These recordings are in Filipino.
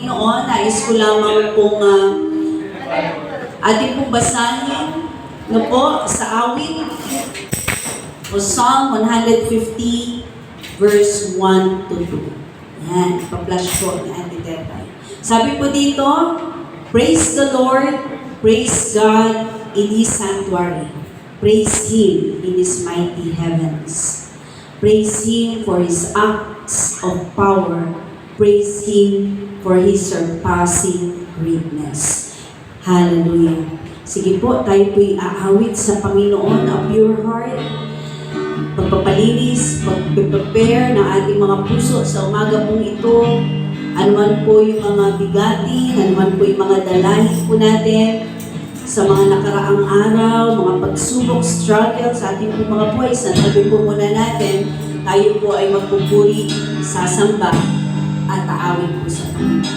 Noon, nais ko lamang pong ating pong basahin sa awit o Psalm 150 verse 1 to 2. Yan, pa-flash po ni Auntie Tepay. Sabi po dito, praise the Lord, praise God in His sanctuary. Praise Him in His mighty heavens. Praise Him for His acts of power. Praise Him for His surpassing greatness. Hallelujah. Sige po, tayo po'y aawit sa Panginoon, a pure heart, pagpapalinis, pag-prepare ng ating mga puso sa umaga pong ito, anuman po yung mga bigatin, anuman po yung mga dalahin po natin, sa mga nakaraang araw, mga pagsubok, struggle sa ating po mga buhay, sanabin po muna natin, tayo po ay magpupuri, sasamba, at aawit po sa Panginoon.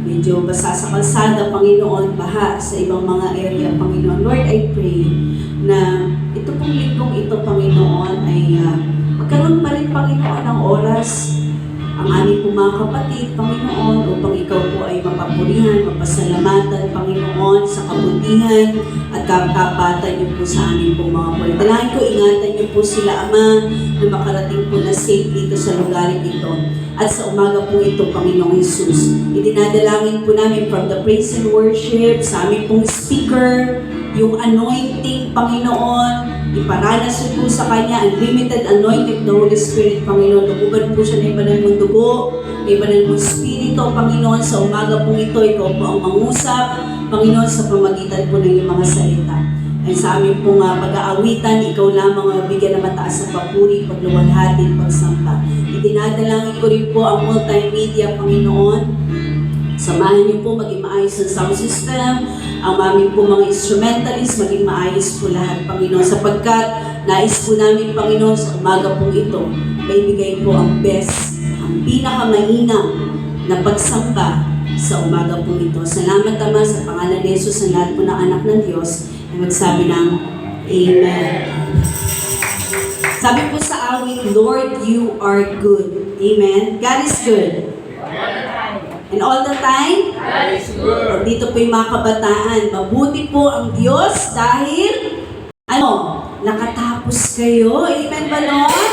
Medyo basa sa kalsada, Panginoon, baha sa ibang mga area, Panginoon. Lord, I pray na ito pong linggong ito, Panginoon, ay magkaroon pa rin, Panginoon, ng oras ang aming pong mga kapatid, Panginoon, upang ikaw po ay mapapurihan, mapasalamatan, Panginoon, sa kabutihan at kapapatan niyo po sa aming pong mga buhay. Dalangin ko, ingatan niyo po sila, Ama, na makarating po na safe dito sa lugar ito. At sa umaga po ito, Panginoong Jesus, idinadalangin po namin from the praise and worship, sa aming pong speaker, yung anointing, Panginoon, iparanas po sa Kanya, unlimited anointing of the Holy Spirit, Panginoon. Lubugan po siya ng ibanan mong dugo, ng ibanan mong spirito, Panginoon. Sa umaga po ito, ikaw po ang mangusap, Panginoon, sa pamagitan po ng iyong mga salita. Ay sa amin pong pag-aawitan, ikaw lamang ang bigyan ng mataas na papuri, pagluwalhati, pagsamba. Idinadalangin ko rin po ang multimedia, Panginoon. Samahan niyo po maging maayos ang sound system, ang aming po mga instrumentalist, maging maayos po lahat, Panginoon, sapagkat nais po namin, Panginoon, sa umaga pong ito, maibigay po ang best, ang pinakamainam na pagsamba sa umaga po ito. Salamat, Ama, sa pangalan ni Jesus, sa lahat po ng anak ng Diyos, na magsabi ng Amen. Sabi po sa awit, Lord, you are good. Amen. God is good. And all the time, God is good. dito po yung mga kabataan, mabuti po ang Diyos dahil, nakatapos kayo. Amen ba, Lord?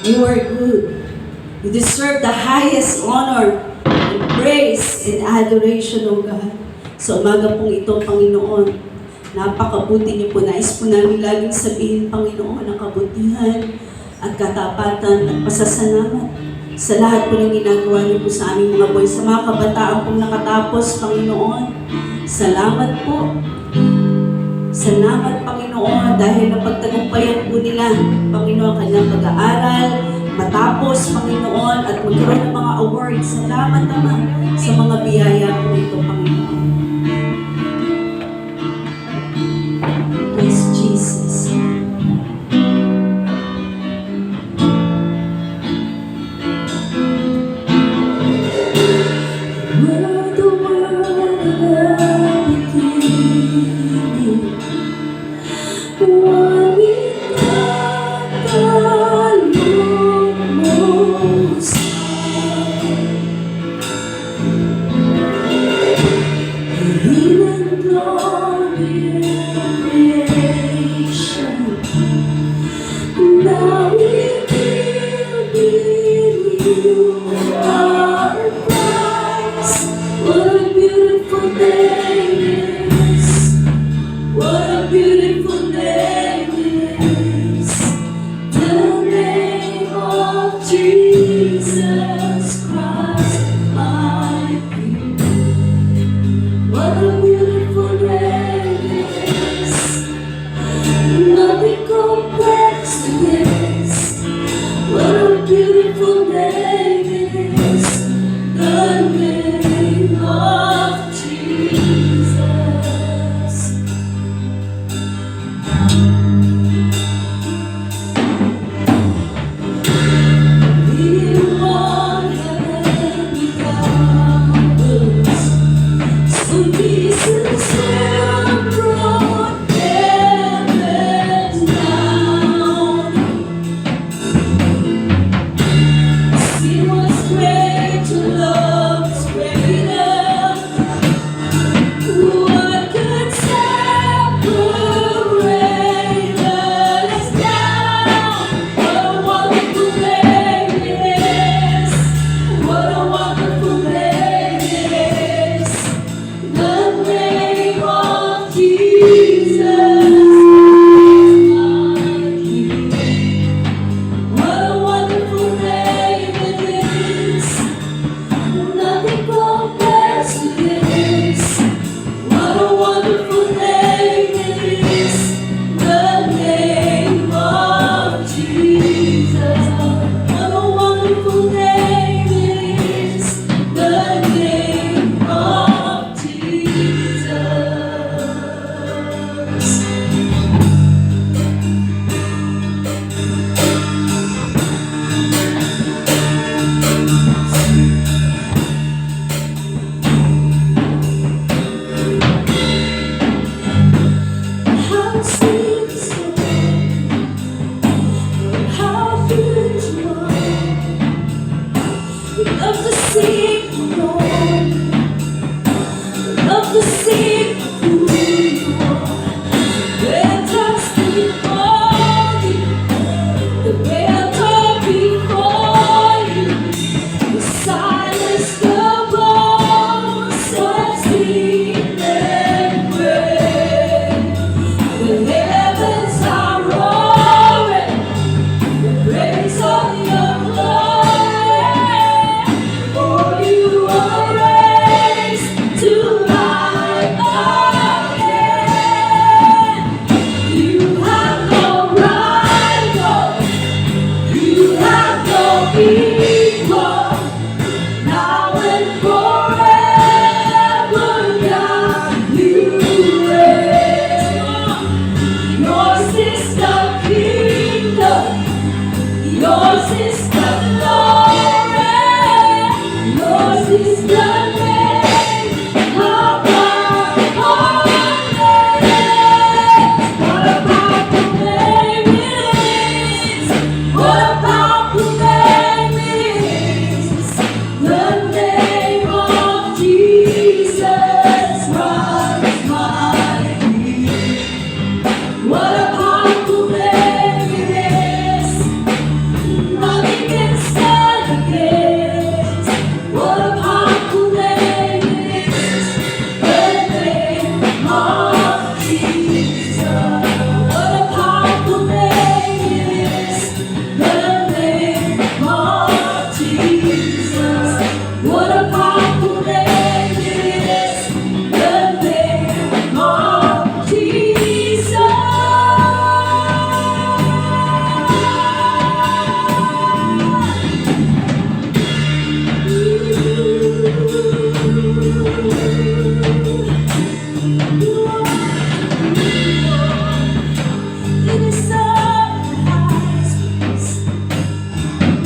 You are good. You deserve the highest honor and praise and adoration, O God. Sa umaga pong ito, Panginoon, napakabuti niyo po. Nais po namin laging sabihin, Panginoon, ang kabutihan at katapatan at pasasalamat sa lahat po ng ginagawa niyo po sa aming mga buhay. Sa mga kabataan pong nakatapos, Panginoon, salamat po. Salamat, Panginoon, dahil napagtagumpayan po nila, Panginoon, kanilang pag-aaral, matapos, Panginoon, at magkaroon ng mga awards. Salamat naman sa mga biyaya po ito, Panginoon.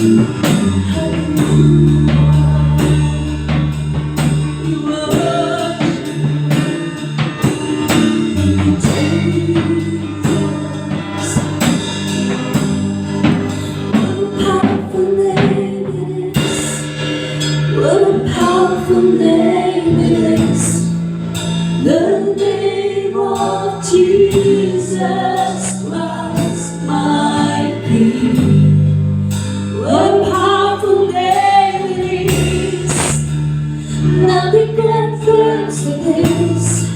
What a powerful name it is, the name of Jesus Christ, my King. What a powerful name it is, nothing compares to this.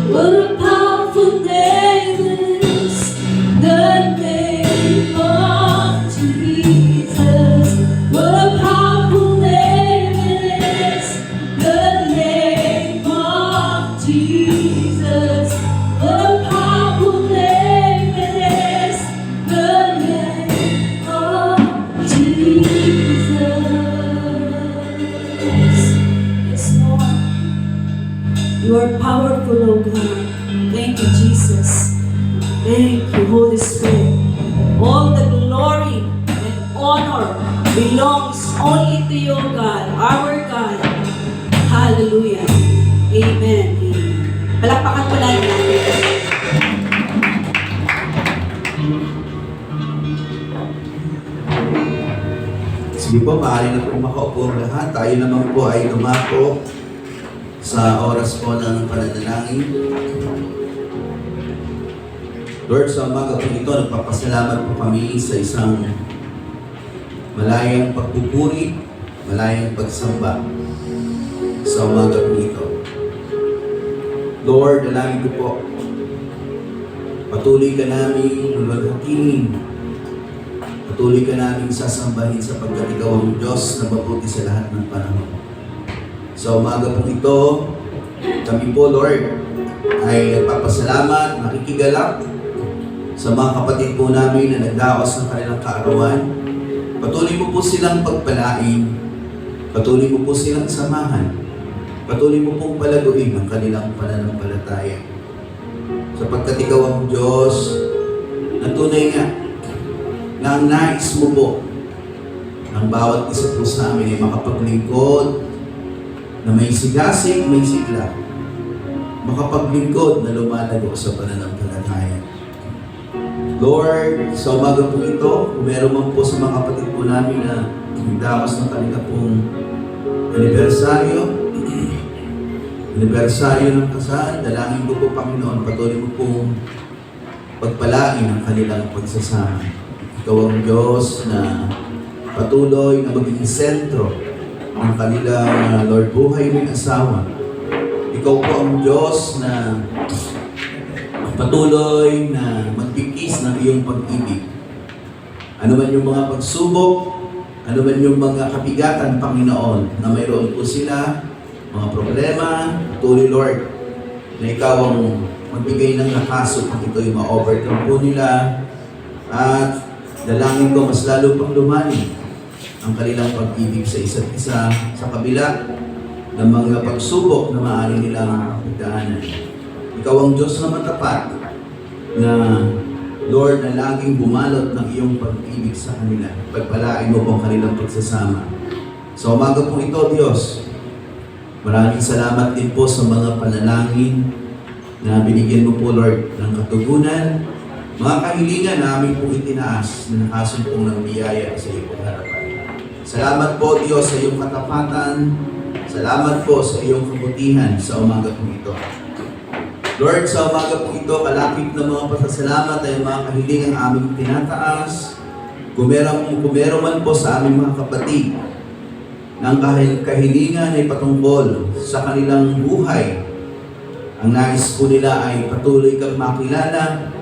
What a powerful name it is, the name of Jesus. What a powerful name it is, the name of Jesus. What a powerful name it is, the name of Jesus. Yes, Lord. You are powerful, O God. Thank you, Jesus. Thank you, Holy Spirit. All the glory and honor belongs only to you, God, our God. Hallelujah. Amen. Amen. Palakpakan po lang natin. Sige po, maaari na po makaupo ang lahat. Tayo naman po ay dumako sa oras po ng pananalangin. Lord, sa umaga po ito, nagpapasalamat po kami sa isang malayang pagpupuri, malayang pagsamba sa umaga po ito. Lord, dalangin ko po, patuloy ka namin lulwalhatihin, patuloy ka namin sasambahin sapagkat ikaw ang Diyos na mabuti sa lahat ng panahon. Sa umaga po ito, kami po, Lord, ay nagpapasalamat, nakikigalak sa mga kapatid po namin na nagdaos ng kanilang kaarawan. Patuloy mo po silang pagpalain, patuloy mo po silang samahan, patuloy mo pong palaguin ang kanilang pananampalataya. Sapagkat ikaw ang Diyos na tunay nga na ang nais mo po ng bawat isa po sa amin ay makapaglingkod na may sigasig, may sigla, makapaglingkod na lumalago sa pananampalataya. Lord, sa umaga po ito, kung meron man po sa mga kapatid po namin na nagdawas ng kanila pong anibersaryo ng kasal, dalangin ko po, Panginoon, patuloy mo pong pagpalain ang kanilang pagsasama. Ikaw ang Diyos na patuloy na maging sentro ng kanilang Lord buhay ng asawa. Ikaw po ang Diyos na patuloy na magpikis ng iyong pag-ibig. Ano man yung mga pagsubok, ano man yung mga kabigatan, Panginoon, na mayroon po sila, mga problema, patuloy, Lord, na ikaw ang magbigay ng lakas upang ito'y ma-overcome po nila. At dalangin ko mas lalo pang lumani ang kanilang pag-ibig sa isa't isa sa kabila ng mga pagsubok na maaari nilang pagdaanan. Ikaw ang Diyos na matapat na Lord na laging bumalot ng iyong pag-ibig sa kanila. Pagpalain mo po ang kanilang pagsasama. Sa umaga po ito, Diyos, maraming salamat din po sa mga panalangin na binigyan mo po, Lord, ng katugunan. Mga kahilingan namin po itinaas na nakasumpong ng biyaya sa iyong harapan. Salamat po, Diyos, sa iyong katapatan. Salamat po sa iyong kabutihan sa umaga po ito. Lord, sa umaga po ito, kalakip ng mga pasasalamat ay mga kahilingang aming tinataas. Kung meron man po sa aming mga kapatid ng kahilingan ay patungkol sa kanilang buhay, ang nais po nila ay patuloy kang makilala,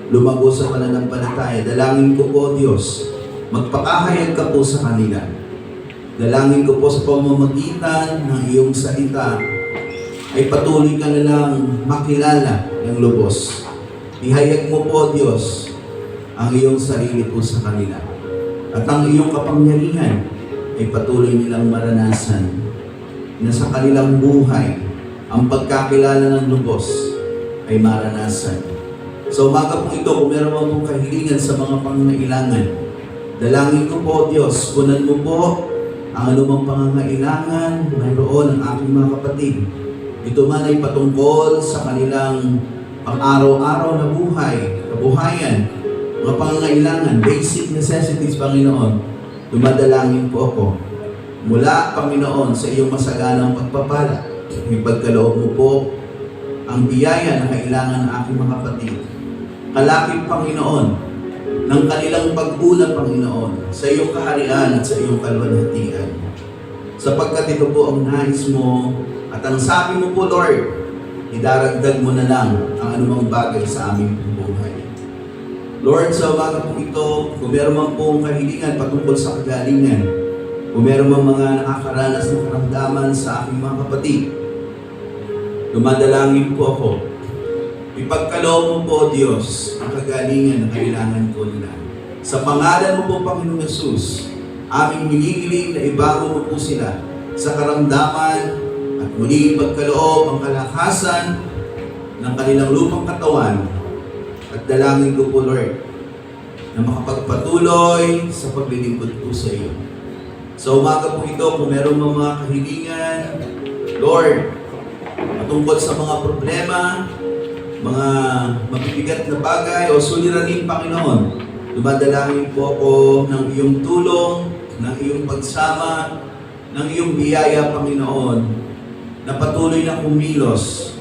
lumago sa pananampalataya. Dalangin ko po, Diyos, magpakahayag ka po sa kanila. Dalangin ko po sa pamamagitan ng iyong salita ay patuloy ka nilang makilala ng lubos. Ihayag mo po, Diyos, ang iyong sarili po sa kanila. At ang iyong kapangyarihan ay patuloy nilang maranasan na sa kanilang buhay ang pagkakilala ng lubos ay maranasan. Sa umaga po ito, kung meron pong kahilingan sa mga pangangailangan, Dalangin ko po, Diyos, punan mo po ang anumang pangangailangan mayroon ng aking mga kapatid. Ito man ay patungkol sa kanilang pang-araw-araw na kabuhayan, mga pangangailangan, basic necessities, Panginoon. Dumadalangin po ako mula, Panginoon, sa iyong masaganang pagpapala. Ipagkaloob mo po ang biyaya na kailangan ng aking mga kapatid. Kalakip, Panginoon, ng kanilang pag-una, Panginoon, sa iyong kaharian at sa iyong kalwalhatian. Sapagkat ito po ang nais mo at ang sabi mo po, Lord, idaragdag mo na lang ang anumang bagay sa aming buhay. Lord, sa umaga po ito, kung meron man pong kahilingan patungkol sa kagalingan, kung meron man mga nakakaranas ng karamdaman sa aking mga kapatid, dumadalangin po ako. Ipagkaloob mo po, Diyos, ang kagalingan na kailangan ko nila. Sa pangalan mo po, Panginoong Yesus, aming hinihiling na ibago mo po sila sa karamdaman at muli ipagkaloob ang kalakasan ng kanilang lupang katawan. At dalangin ko po, Lord, na makapagpatuloy sa paglilingkod po sa iyo. Sa umaga po ito, kung meron mga kahilingan, Lord, patungkol sa mga problema, mga mabibigat na bagay o suliranin, Panginoon, dumadalangin po ako ng iyong tulong, ng iyong pagsama, ng iyong biyaya, Panginoon, na patuloy na kumilos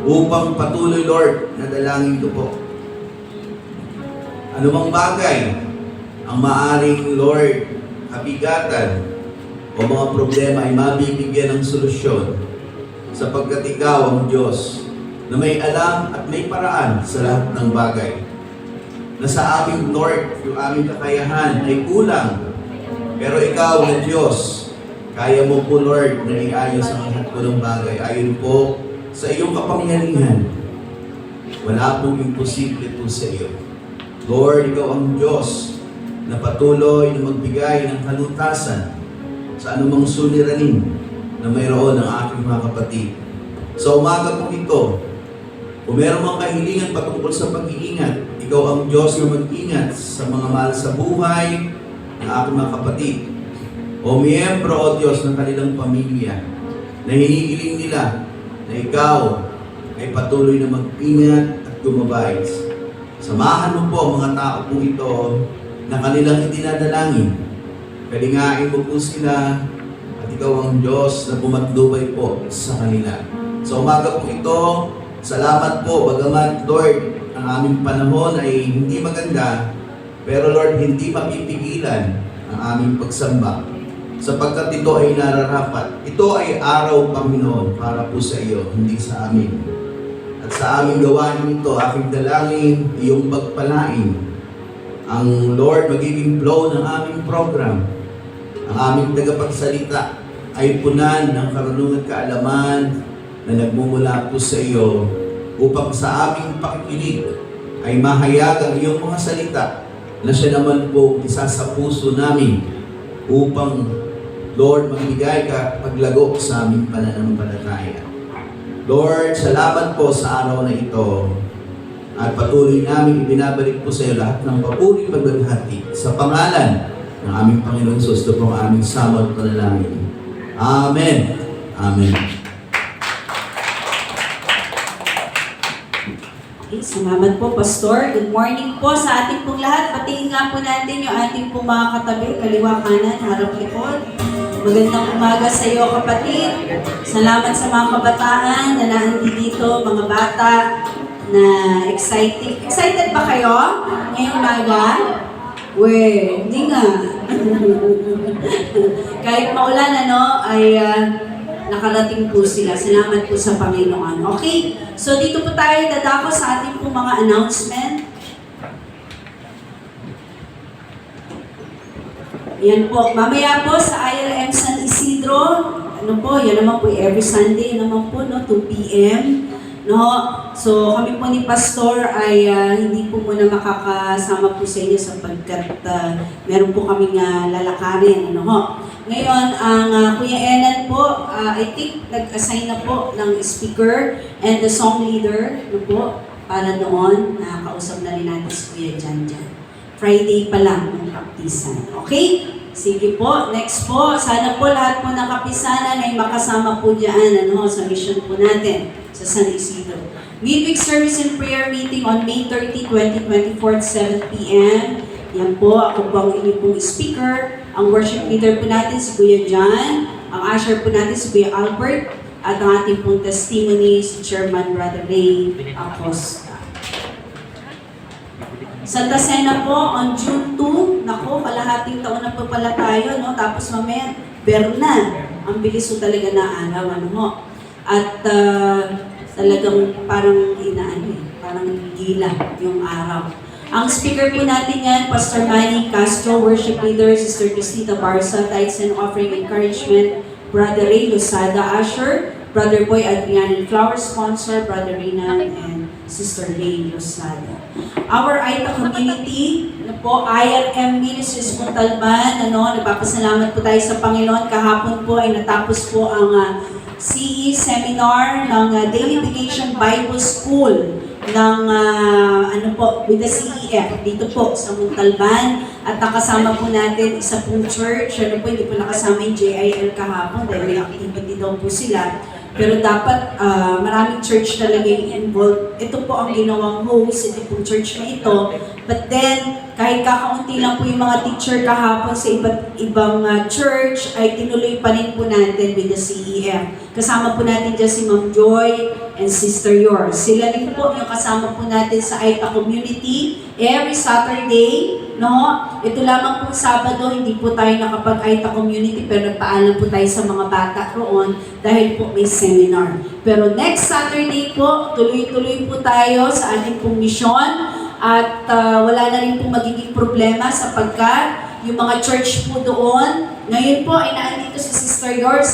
upang patuloy, Lord, na dalangin ko po. Anumang bagay ang maaring, Lord, kabigatan o mga problema ay mabibigyan ng solusyon sapagkat ikaw ang Diyos na may alam at may paraan sa lahat ng bagay. Na sa aming Lord, yung aming kakayahan ay kulang. Pero ikaw na Diyos, kaya mo po, Lord, na iayos ang lahat po ng bagay. Ayon po sa iyong kapangyarihan, wala pong imposible po sa iyo. Lord, ikaw ang Diyos na patuloy na magbigay ng kalutasan sa anumang suliranin na mayroon ng aking mga kapatid. Sa umaga po ito, kung meron mang kahilingan patungkol sa pag-iingat, ikaw ang Diyos na mag-ingat sa mga mahal sa buhay ng aking mga kapatid. O miyembro, O Diyos, ng kanilang pamilya, na hinihiling nila na ikaw ay patuloy na mag-ingat at gumabay. Samahan mo po ang mga tao po ito na kanilang itinadalangin. Kalingain mo po sila at ikaw ang Diyos na pumatnubay po sa kanila. Sa umaga po ito, salamat po, bagamat Lord, ang aming panahon ay hindi maganda, pero Lord, hindi mapipigilan ang aming pagsamba. Sapagkat ito ay nararapat. Ito ay araw, Panginoon, para po sa iyo, hindi sa amin. At sa aming gawain ito, aking dalangin, iyong pagpalain. Ang Lord, magiging flow ng aming program. Ang aming tagapagsalita ay punan ng karunungan at kaalaman na nagmumula po sa iyo upang sa aming pakikinig ay mahayag ang iyong mga salita na siya naman po isa sa puso namin upang, Lord, magbigay ka paglago sa aming pananampalataya. Lord, salamat po sa araw na ito at patuloy namin ibinabalik po sa iyo lahat ng papuri pagdaghati sa pangalan ng aming Panginoon Jesus. Ito po ang aming samot panalangin. Amen. Amen. Okay, salamat po, Pastor. Good morning po sa ating pong lahat. Patingin nga po natin yung ating pong mga katabi, kaliwa, kanan, harap, likod. Magandang umaga sa iyo, kapatid. Salamat sa mga kabataan na nandito, mga bata na excited. Excited ba kayo ngayong umaga? Hindi nga. Kahit maulan, ay nakarating po sila. Salamat po sa Panginoon. Okay? So dito po tayo dadako sa ating po mga announcement. Yan po. Mamaya po sa ILM San Isidro, yan naman po every Sunday naman po, 2 p.m. So kami po ni Pastor ay hindi po muna makakasama po sa inyo sapagkat meron po kaming lalakarin. Ngayon, ang Kuya Enan po, I think nag-assign na po ng speaker and the song leader para doon. Nakausap na rin natin si Kuya Jan Jan. Friday pa lang. kabaptisan. Okay? Sige po, next po. Sana po lahat po ng kapisanan ay makasama po dyan sa mission po natin sa San Isidro. Midweek service and prayer meeting on May 30, 2024 at 7 p.m. Yan po, ako po ang inyong pong speaker. Ang worship leader po natin si Kuya John. Ang usher po natin si Kuya Albert. At ang ating pong testimony si Chairman Brother Ray Acosta. Santa Cena po on June 2. Nako, kalahating taon na po pala tayo, no? Tapos mamaya, Berna. Ang bilis po talaga na araw, At talagang parang parang gila yung araw. Ang speaker po natin yan, Pastor Manny Castro, worship leader, Sister Cristita Barsa, tithes and offering encouragement, Brother Ray Losada Asher, Brother Boy Adrian Flower sponsor, Brother Renan, and Sister Ray Losada. Our Aita community, IRM Ministries Montalban, nagpapasalamat po tayo sa Panginoon. Kahapon po ay natapos po ang CE seminar ng Daily Vacation Bible School ng with the CEF dito po sa Montalban, at nakasama po natin isa pong church. Hindi po nakasama yung JIL kahapon dahil may activity daw po sila. Pero dapat maraming church talaga yung involved. Ito po ang ginawang host, ito pong church na ito. But then, kahit kakaunti lang po yung mga teacher kahapon sa iba't ibang church, ay tinuloy pa rin po natin with the CEF. Kasama po natin dyan si Ma'am Joy and Sister Yor. Sila rin po yung kasama po natin sa Aita community every Saturday. Ito lamang po Sabado, hindi po tayo nakapag-Aita community, pero nagpaalam po tayo sa mga bata roon dahil po may seminar. Pero next Saturday po, tuloy-tuloy po tayo sa ating pong mission. At wala na rin pong magiging problema sapagkat yung mga church po doon, ngayon po ay naandito si Sister Yours,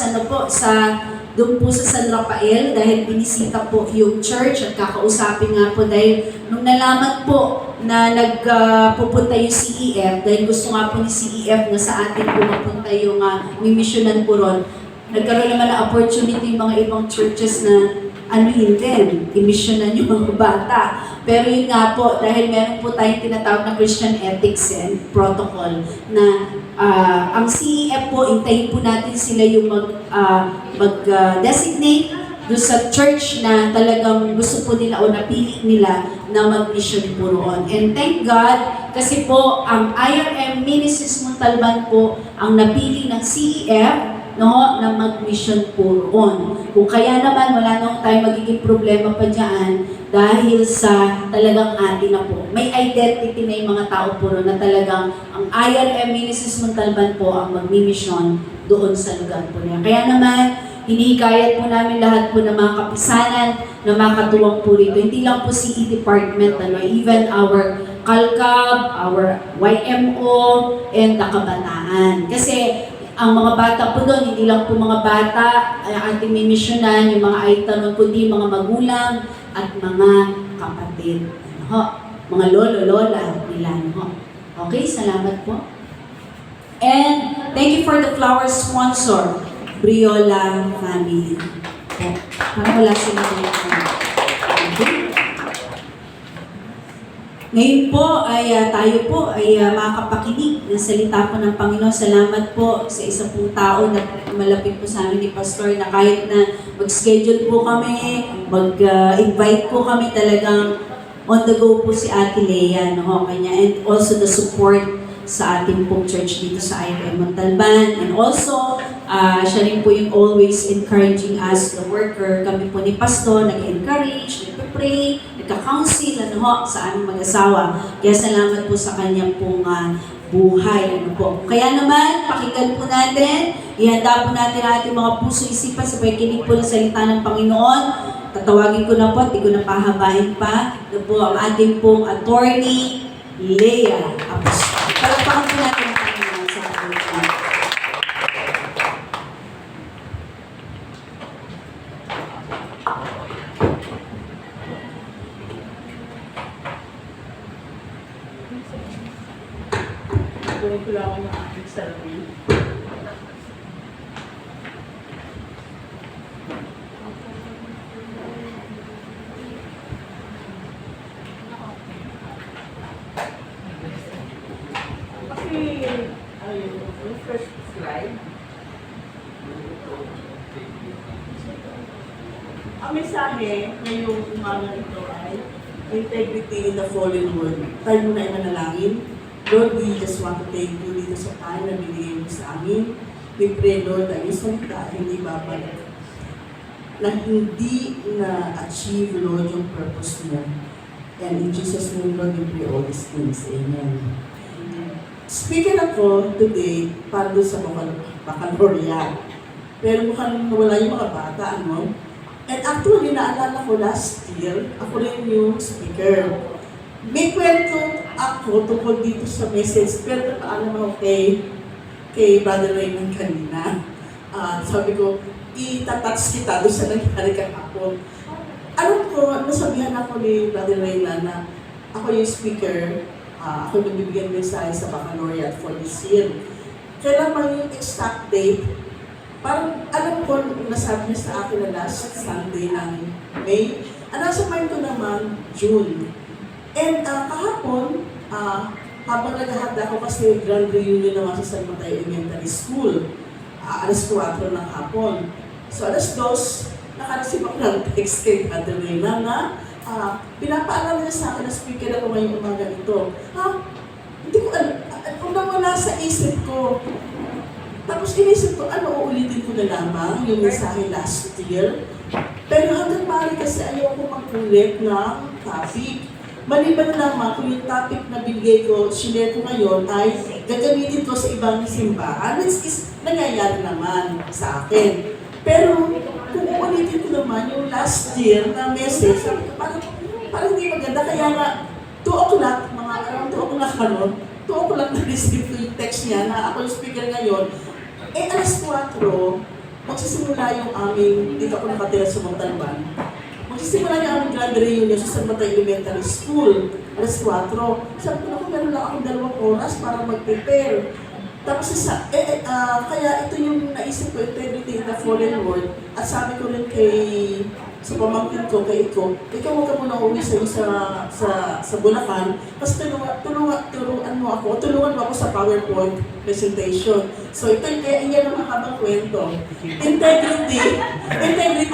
doon po sa San Rafael dahil binisita po yung church at kakausapin nga po dahil nung nalaman po na nagpupunta yung CEF, dahil gusto nga po ni CEF na sa atin po mapunta yung mimisyonan po ron, nagkaroon naman na opportunity yung mga ibang churches na din, imisyonan yung mga bata. Pero yun nga po, dahil meron po tayong tinatawag na Christian Ethics and Protocol na ang CEF po, intayin po natin sila yung mag-designate doon sa church na talagang gusto po nila o napili nila na mag-mission po roon. And thank God, kasi po ang IRM Ministries Montalban po ang napili ng CEF na mag-mission po roon. Kung kaya naman, wala nang tayo magiging problema pa dyan dahil sa talagang atin na po. May identity na yung mga tao po roon na talagang ang IRM Ministries Montalban po ang mag-mission doon sa lugar po niya. Kaya naman, hinihikayat po namin lahat po ng mga kapisanan na makatuwang po rito. Hindi lang po CE Department, even our CALCAB, our YMO, and the Kabataan. Kasi ang mga bata po doon, hindi lang po mga bata, ating mimisyonan, yung mga Aita kundi mga magulang at mga kapatid. Mga lolo-lola nila. Okay, salamat po. And thank you for the flower sponsor, Briola Family. Parang wala sila dito. Okay. Ngayon po ay tayo po ay makakapakinig ng salita po ng Panginoon. Salamat po sa isa pong tao na malapit po sa amin ni Pastor na kahit na mag-schedule po kami, mag-invite po kami, talagang on the go po si Ate Lea, kanya, and also the support sa ating pong church dito sa IRM Montalban. And also, siya rin po yung always encouraging us, the worker. Kami po ni Pastor, nag-encourage, nag-pray, nagka-counsel, sa aming mag-asawa. Kaya salamat po sa kanyang pong buhay. Kaya naman, pakinggan po natin, ihanda po natin ang ating mga puso isipan sa pakikinig po ng salita ng Panginoon. Tatawagin ko na po, hindi ko na pahabain pa. Ito po ang ating pong attorney, Lea Apostol. Palagpakan po natin ang Panginoon sa Panginoon. Kunin ko lang ang aking salamin. Kasi yung first slide. Ang mensahe ngayong umaga ito ay Integrity in the fallen world. Tayo muna ay manalangin. Lord, we just want to thank you dito sa time na binigay mo sa amin. We pray, Lord, ang iyong salita ay hindi babalik. Na hindi na-achieve, Lord, yung purpose mo. And in Jesus' name, Lord, we pray all these things. Amen. Speaking ako today para doon sa baccalaureate. Pero mukhang nawala yung mga bata, ano? And actually, naalala ko last year, ako rin yung speaker. May kwento ako tungkol dito sa message, pero paano mo kay Brother Raymond kanina. Sabi ko, itatouch kita doon sa nangyari kahapon. Alam ko, nasabihan ako ni Brother Raymond na ako yung speaker, ako nagbibigyan mensahe sa baccalaureate for this year. Kailan man yung exact date, parang alam ko, nasabi niya sa akin na last Sunday ng May. Nasa mind ko naman, June. And kahapon, habang naghahanda ko kasi grand reunion naman sa San Mateo Elementary School, alas 4 ng hapon. So alas 2, nakareceive ako ng text kay Brother Reyna na pinapaalala niya sa akin na speaker ako ngayong umaga ito. Hindi ko alam, kung nawala sa isip ko. Tapos inisip ko, uulitin ko na lamang yung mensahe last year. Pero hanggang maaari kasi ayaw ko mag-ulit ng topic. Maliban na lamang kung yung topic na binigay ko, sinare ko ngayon ay gagamitin ko sa ibang simbahan. Which is nangyayari naman sa akin. Pero kung uulitin ko naman yung last year na message, sabi ko, parang hindi maganda. Kaya nga, 2 o'clock, mga around 2 o'clock 2 o'clock na-receive ko yung text niya na ako yung speaker ngayon. Alas 4, magsisimula yung aming, dito ako nakatira sa Montalban, magsisimula yung aming grand reunion sa San Mateo Elementary School. Alas 4. Sabi ko, meron lang akong 2 oras para mag-prepare. Tapos kaya ito yung naisip ko, integrity in the fallen world. At sabi ko rin sa pamangkin ko, kay ikaw huwag ka muna uwi sa Bulacan, kasi tulungan mo ako sa PowerPoint presentation. So ito yan ang mahabang kwento. Integrity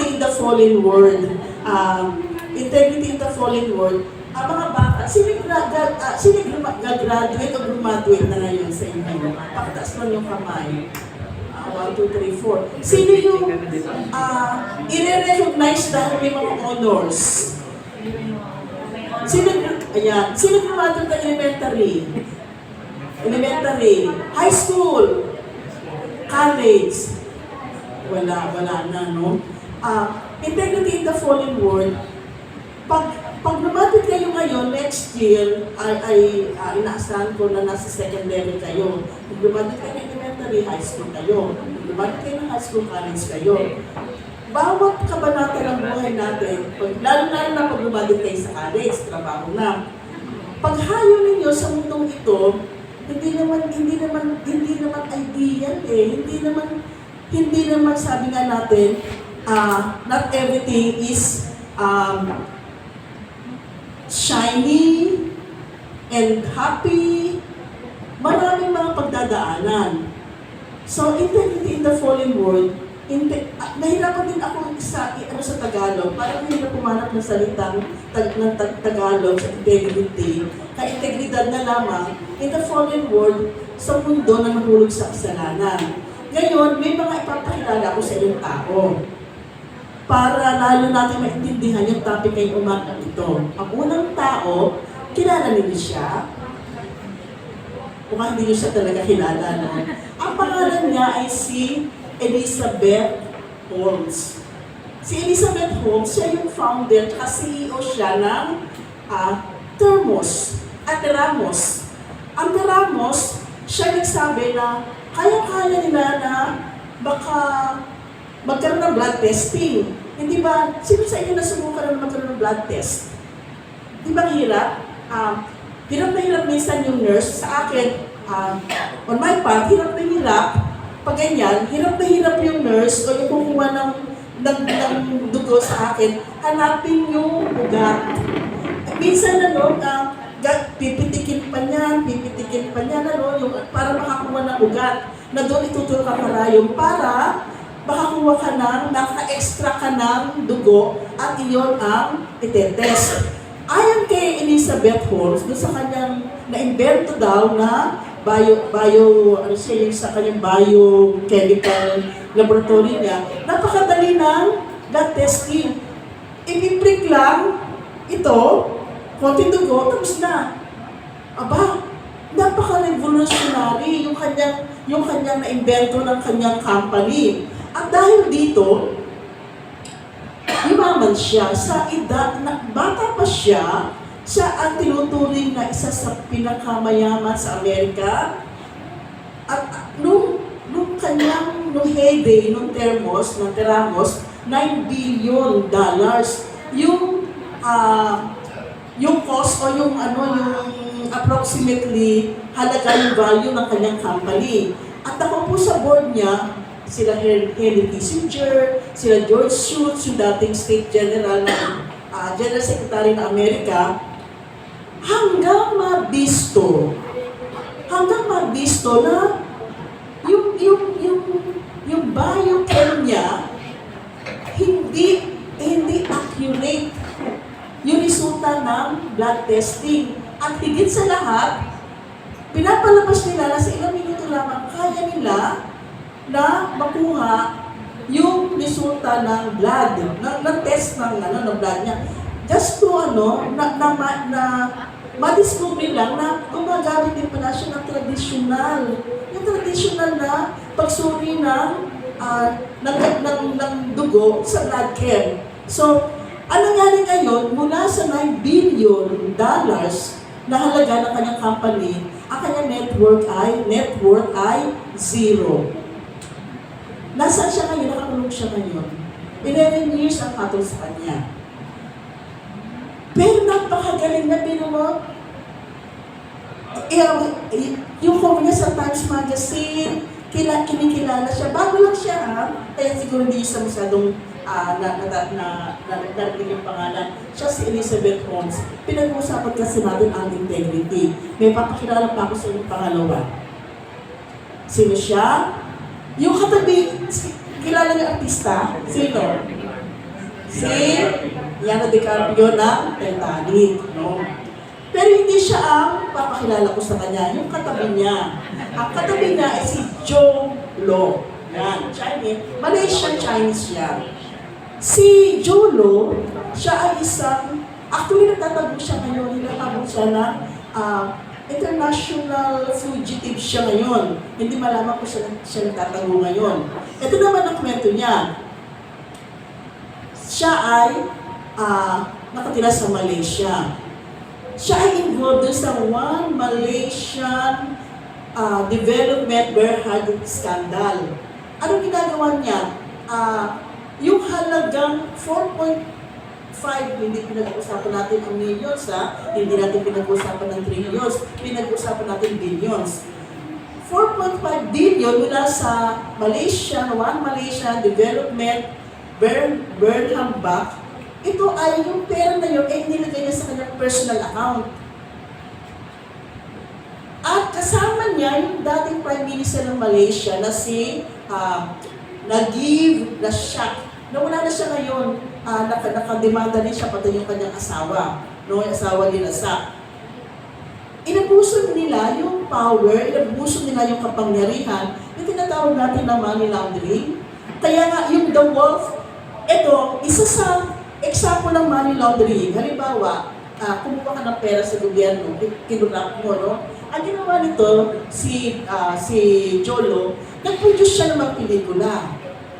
in the fallen world. Integrity in the fallen world. Mga bata, sino gagraduate o graduate na ngayon sa inyo? Pakitaas lang yung kamay. 1, 2, 3, 4. Sino yung i-recognize dahil may mga honors? Sino graduate ng elementary, high school, college? Wala na, no? Integrity in the fallen world. Pag lumapit kayo ngayon, next year, ay inaasahan ko na nasa second level kayo. Pag lumapit kayo ng elementary, high school kayo. Pag lumapit kayo ng high school, college kayo. Bawat kabanata ng buhay natin, lalo na pag lumapit kayo sa college, trabaho na. Paghayo ninyo sa mundong ito, hindi naman ideal eh. Hindi naman sabi nga natin, not everything is shiny and happy. Maraming mga pagdadaanan. So, integrity in the fallen world, nahirapan din ako sa Tagalog. Parang mahirap pumanap ng salitang Tagalog sa integrity. Ka-integridad na lamang in the fallen world sa mundo na mahulog sa kasalanan. Ngayon, may mga ipapakilala ko sa iyong tao para lalo natin maintindihan yung topic ngayong umaga ito. Ang unang tao, kilala niyo siya. Mukhang hindi niyo siya talaga kilala, no? Ang pangalan niya ay si Elizabeth Holmes. Si Elizabeth Holmes, siya yung founder at CEO siya ng Thermos at Ramos. Ang Ramos, siya nagsabi na kaya-kaya nila na baka magkaroon ng blood testing. Hindi ba, sino sa inyo nasubukan na magkaroon ng blood test? Di ba hirap? Hirap na hirap minsan yung nurse. Sa akin, on my part, hirap na hirap. Pag ganyan, hirap na hirap yung nurse o yung kukuha ng dugo sa akin, hanapin yung ugat. Minsan pipitikin pa niyan, yung, para ugat na doon itutulong ka karayom para makakuha ka ng, naka-extra ka ng dugo at iyon ang itetest. Ayon kay Elizabeth Holmes, doon sa kanyang na-invento daw na ano siya, yung sa kanyang biochemical laboratory niya, napakadali ng blood testing. Ipiprick lang ito, konting dugo, tapos na. Aba, napaka-revolutionary yung kanyang na-invento ng kanyang company. At dahil dito, yumaman siya sa edad na bata pa siya ang tinuturing na isa sa pinakamayaman sa Amerika. At nung heyday, nung teramos, $9 billion yung cost o yung approximately halaga yung value ng kanyang company. At ako po sa board niya, sila Henry Kissinger, sila George Shultz, yung dating State General General Secretary ng Amerika, hanggang mabisto na yung biochem niya hindi accurate yung resulta ng blood testing. At higit sa lahat, pinapalabas nila na sa ilang minuto lamang kaya nila na makuha yung resulta ng blood, ng test ng blood niya. Just to ma-discover lang na gumagamit din pala siya ng traditional na pagsuri ng dugo sa blood chem. So, ano nangyari ngayon, mula sa $9 billion na halaga ng kanyang company, ang kanyang net worth ay zero. Nasaan siya ngayon? Nakakulong siya ngayon. 11 years ang patol sa kanya. Pero napakagaling na binuno. Yung cover niya sa Times Magazine, kinikilala siya. Bago lang siya, kaya siguro hindi siya masyadong narinig yung pangalan. Siya si Elizabeth Holmes. Pinag-uusapan kasi natin ang integrity. May papakilala pa ako sa inyong pangalawa. Sino siya? Yung katabi, kilala niyo artista? Sino? Si Leonardo DiCaprio ng Titanic. No? Pero hindi siya ang papakilala ko sa kanya, yung katabi niya. Ang katabi niya ay si Joe Lo. Yan, Chinese. Malaysian Chinese siya. Si Joe Lo, siya ay isang, actually nagtatago siya ngayon, hinatabo siya na international fugitive siya ngayon. Hindi malaman ko siya nagtatago ngayon. Ito naman ang kwento niya. Siya ay nakatira sa Malaysia. Siya ay involved sa one Malaysian development warehouse scandal. Anong ginagawa niya? Yung halagang 4.5, hindi pinag-uusapan natin ang millions, hindi natin pinag-uusapan ng trillions, pinag-uusapan natin billions. 4.5 billion mula sa one Malaysian development Burnham Bank. Ito ay yung pera na yun ay nilagay niya sa kanyang personal account. At kasama niya yung dating Prime Minister ng Malaysia na si Najib Razak. Nawala na siya ngayon, nakademanda din siya pati yung kanyang asawa. No, yung asawa ni Razak. Inabuso nila yung power, inabuso nila yung kapangyarihan, yung tinatawag natin na money laundering. Kaya nga yung The Wolf, ito, isa sa example ng money laundering. Halimbawa, kumuha ka ng pera sa gobyerno, kinurap mo, no? Ang ginawa nito, si Jolo, nag-produce siya ng mga pelikula.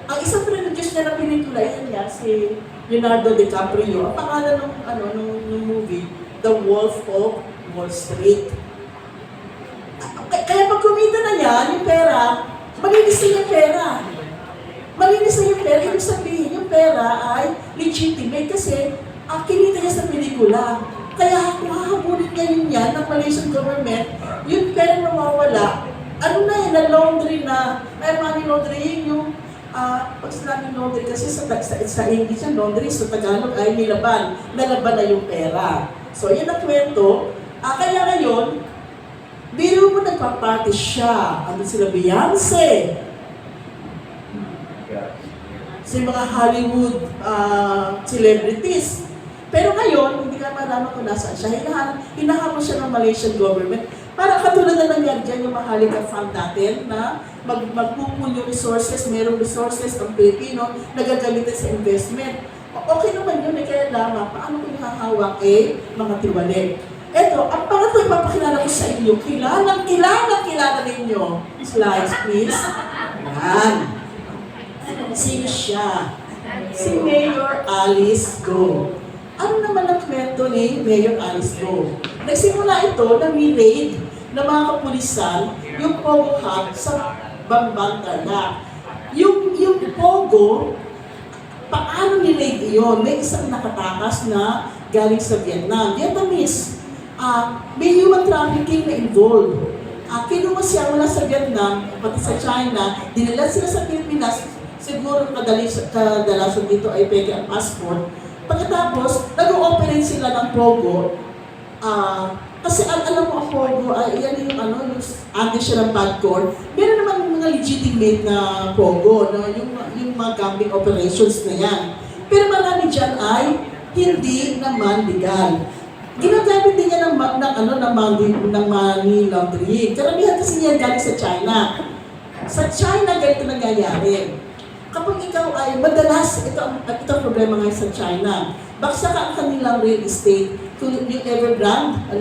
Ang isang produce niya ng pelikula, yan niya, si Leonardo DiCaprio. Ang pangalan ng movie, The Wolf of Wall Street. Kaya pag kumita na yan, yung pera, malinis na yung pera. Malinis na yung pera, ibig sabihin yung pera ay legitimate kasi kinita niya sa pelikula. Kaya kung hahabulin ngayon yan ng Malaysian government, yung pera na mawawala, ano na yun, na laundry na, ay money laundering yung, pag sinabing laundry kasi sa English yung laundry, sa Tagalog ay nalaban na yung pera. So yan ang kwento. Kaya ngayon, Biro mo nagpa-party siya. Ano sila, Beyonce? Sa mga Hollywood celebrities. Pero ngayon, hindi ka malaman kung nasaan siya. Hinahamon siya ng Malaysian government. Para katulad na nangyari dyan yung Maharlika Fund natin na magpupun yung resources, merong resources ng Pilipino na gagamitin sa investment. Okay naman yun, kaya lamang, paano ko hahawak mga tiwalik? Eto, ang pangatlo ipapakilala ko sa inyo, kilala ninyo. Slides, please. Yan. Sino siya? Si Mayor Alice Go. Ano naman ang kwento ni Mayor Alice Go? Nagsimula ito na may raid ng mga kapulisan yung Pogo Hub sa Bambang Tarlac. Yung Pogo, paano ni-raid iyon? May isang nakatakas na galing sa Vietnam. Vietnamese. May human trafficking na involved. Kinuha siya mula sa Vietnam, pati sa China, dinala sila sa Pilipinas, siguro kadalasan dito ay peke ang passport. Pagkatapos, nag-ooperate sila ng Pogo. Kasi alam mo ang Pogo, yan yung siya ng Badcore. Meron naman mga legitimate na Pogo, no? yung mga gambling operations na yan. Pero marami dyan ay hindi naman legal. Ginagamit din niya ng money laundering. Karamihan kasi niyan galing sa China. Sa China, ganito nangyayari. Kapag ikaw ay madalas, ito ang problema ngayon sa China. Baksak ang kanilang real estate. Kung yung Evergrande,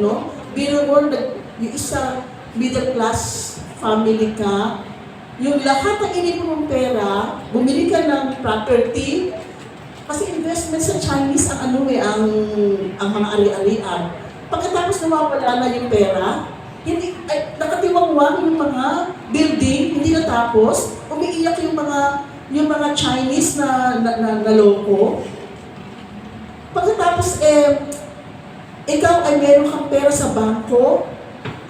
biro mo, yung isa middle class family ka, yung lahat ng inipon mong pera, bumili ka ng property, kasi investment sa Chinese ang mga ari-arian. Pagkatapos nawawala na yung pera, nakatiwangwang yung mga building, hindi natapos, umiiyak yung mga Chinese na loko. Pagkatapos, ikaw ay meron kang pera sa bangko,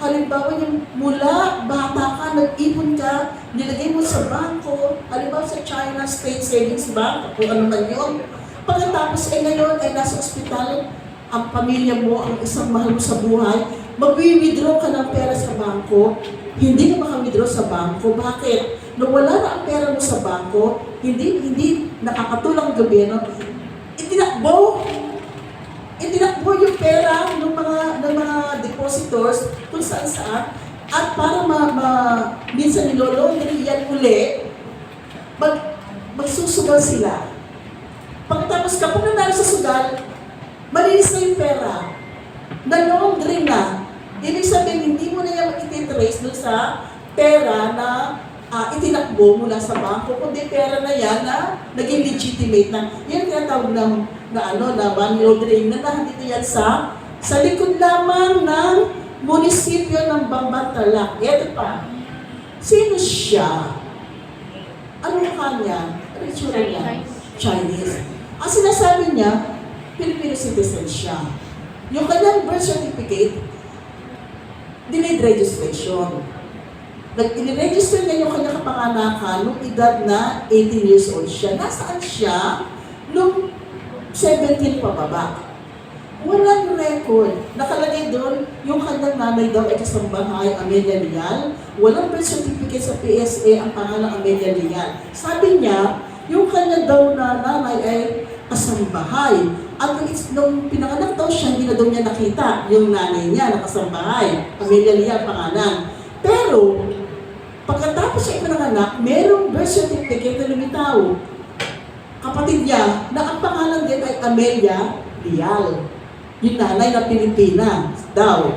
halimbawa yung mula bata ka, nag-ipon ka, nilagay mo sa bangko, halimbawa sa China State Savings Bank, kung ano man yun. Pagkatapos ngayon ay nasa ospital, ang pamilya mo, ang isang mahal mo sa buhay, mag-withdraw ka ng pera sa bangko, hindi ka maka-withdraw sa bangko. Bakit? Nung wala na ang pera mo sa bangko, hindi nakakatulong ang gobyerno, itinakbo yung pera ng mga depositors kung saan at para minsan nilolongin yan uli, magsusugal sila. Pagkatapos kapag nanalo sa sugal, malinis na yung pera. Na-laundry na. Ibig sabihin, hindi mo na yan ititrace dun sa pera na itinakbo mula sa bangko, kundi pera na yan na naging legitimate na. Yan tinatawag na money laundering na nandito yan sa likod lamang ng munisipyo ng Bambang Tarlac. Ito pa. Sino siya? Ano mukha niya? Ano itsura niya? Chinese. Ang sinasabi niya, Filipino citizen siya. Yung kanyang birth certificate, delayed registration. I-register niya yung kanyang kapanganakan nung edad na 18 years old siya. Nasaan siya nung 17 pababa? Walang record. Nakalagay doon, yung kanyang nanay daw ay kasambahay, Amelia Leal. Walang birth certificate sa PSA ang pangalang Amelia Leal. Sabi niya, yung kanya daw na nanay ay kasambahay. At nung pinanganak daw siya, hindi na daw niya nakita yung nanay niya na kasambahay. Amelia Leal pangalan. Pero, pagkatapos siya ipinanganak, merong birth certificate na lumitaw. Kapatid niya, na ang pangalan din ay Amelia Leal. Yung nanay na Pilipina daw.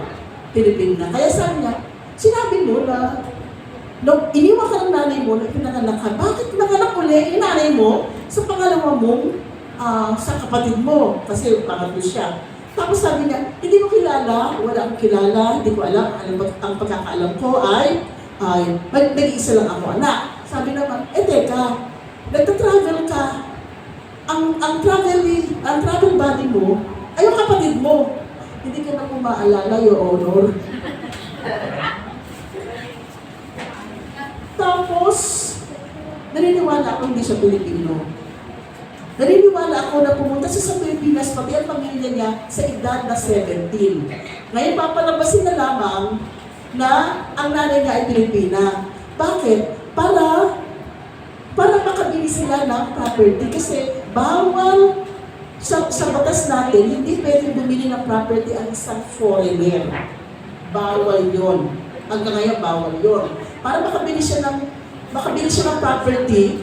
Pilipina. Kaya sabi niya, sinabi mo na, nung iniwan ka ng nanay mo na ipinanganak ka, bakit nanganak uli yung nanay mo sa pangalawa mong sa kapatid mo? Kasi pangatlo siya. Tapos sabi niya, hindi mo kilala, wala akong kilala, hindi ko alam, ang pagkakaalam ko ay nag-iisa lang ako anak. Sabi naman, teka, nagta-travel ka. Ang travel buddy mo ay yung kapatid mo. Hindi ka na po maalala, Your Honor. Tapos, naniniwala ako hindi siya Pilipino. Naniniwala ako na pumunta siya sa Pilipinas, pati ang pamilya niya, sa edad na 17. Ngayon, papalabasin na lamang na ang nanay niya ay Pilipina. Bakit? Para makabili sila ng property kasi bawal sa batas natin, hindi pwedeng bumili ng property ang isang foreigner. Bawal yon. Hanggang ngayon, bawal yon. Para makabili siya ng property,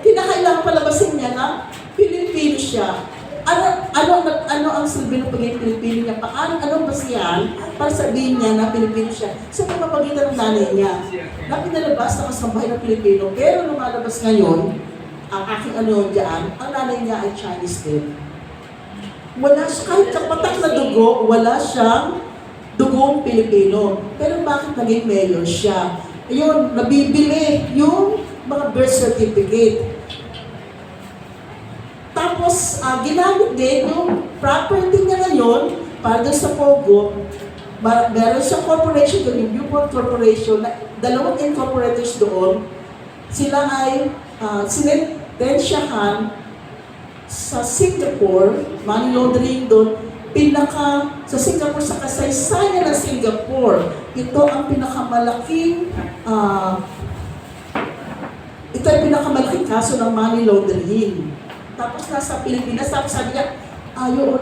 kinakailangan palabasin niya na Pilipino siya. Ano ang silbi ng pagiging Pilipino niya? Anong basihan para sabihin niya na Pilipino siya? Sa pagpapagitan ng nanay niya, na pinalabas na kasambahay ng Pilipino, pero lumalabas ngayon, ang aking diyan, ang nanay niya ay Chinese din. Wala siya, kahit kapatak na dugo, wala siyang dugong Pilipino. Pero bakit naging mayor siya? Ayun, nabibili yung mga birth certificate. Tapos, ginamit din yung property niya ngayon para doon sa Pogo. Meron siyang corporation doon, yung Newport Corporation, na dalawang incorporators doon. Sila ay sinentensyahan sa Singapore, money laundering doon, sa Singapore, sa kasaysayan ng Singapore. Ito ang pinakamalaking kaso ng money laundering. Tapos nasa Pilipinas, tapos sabi niya,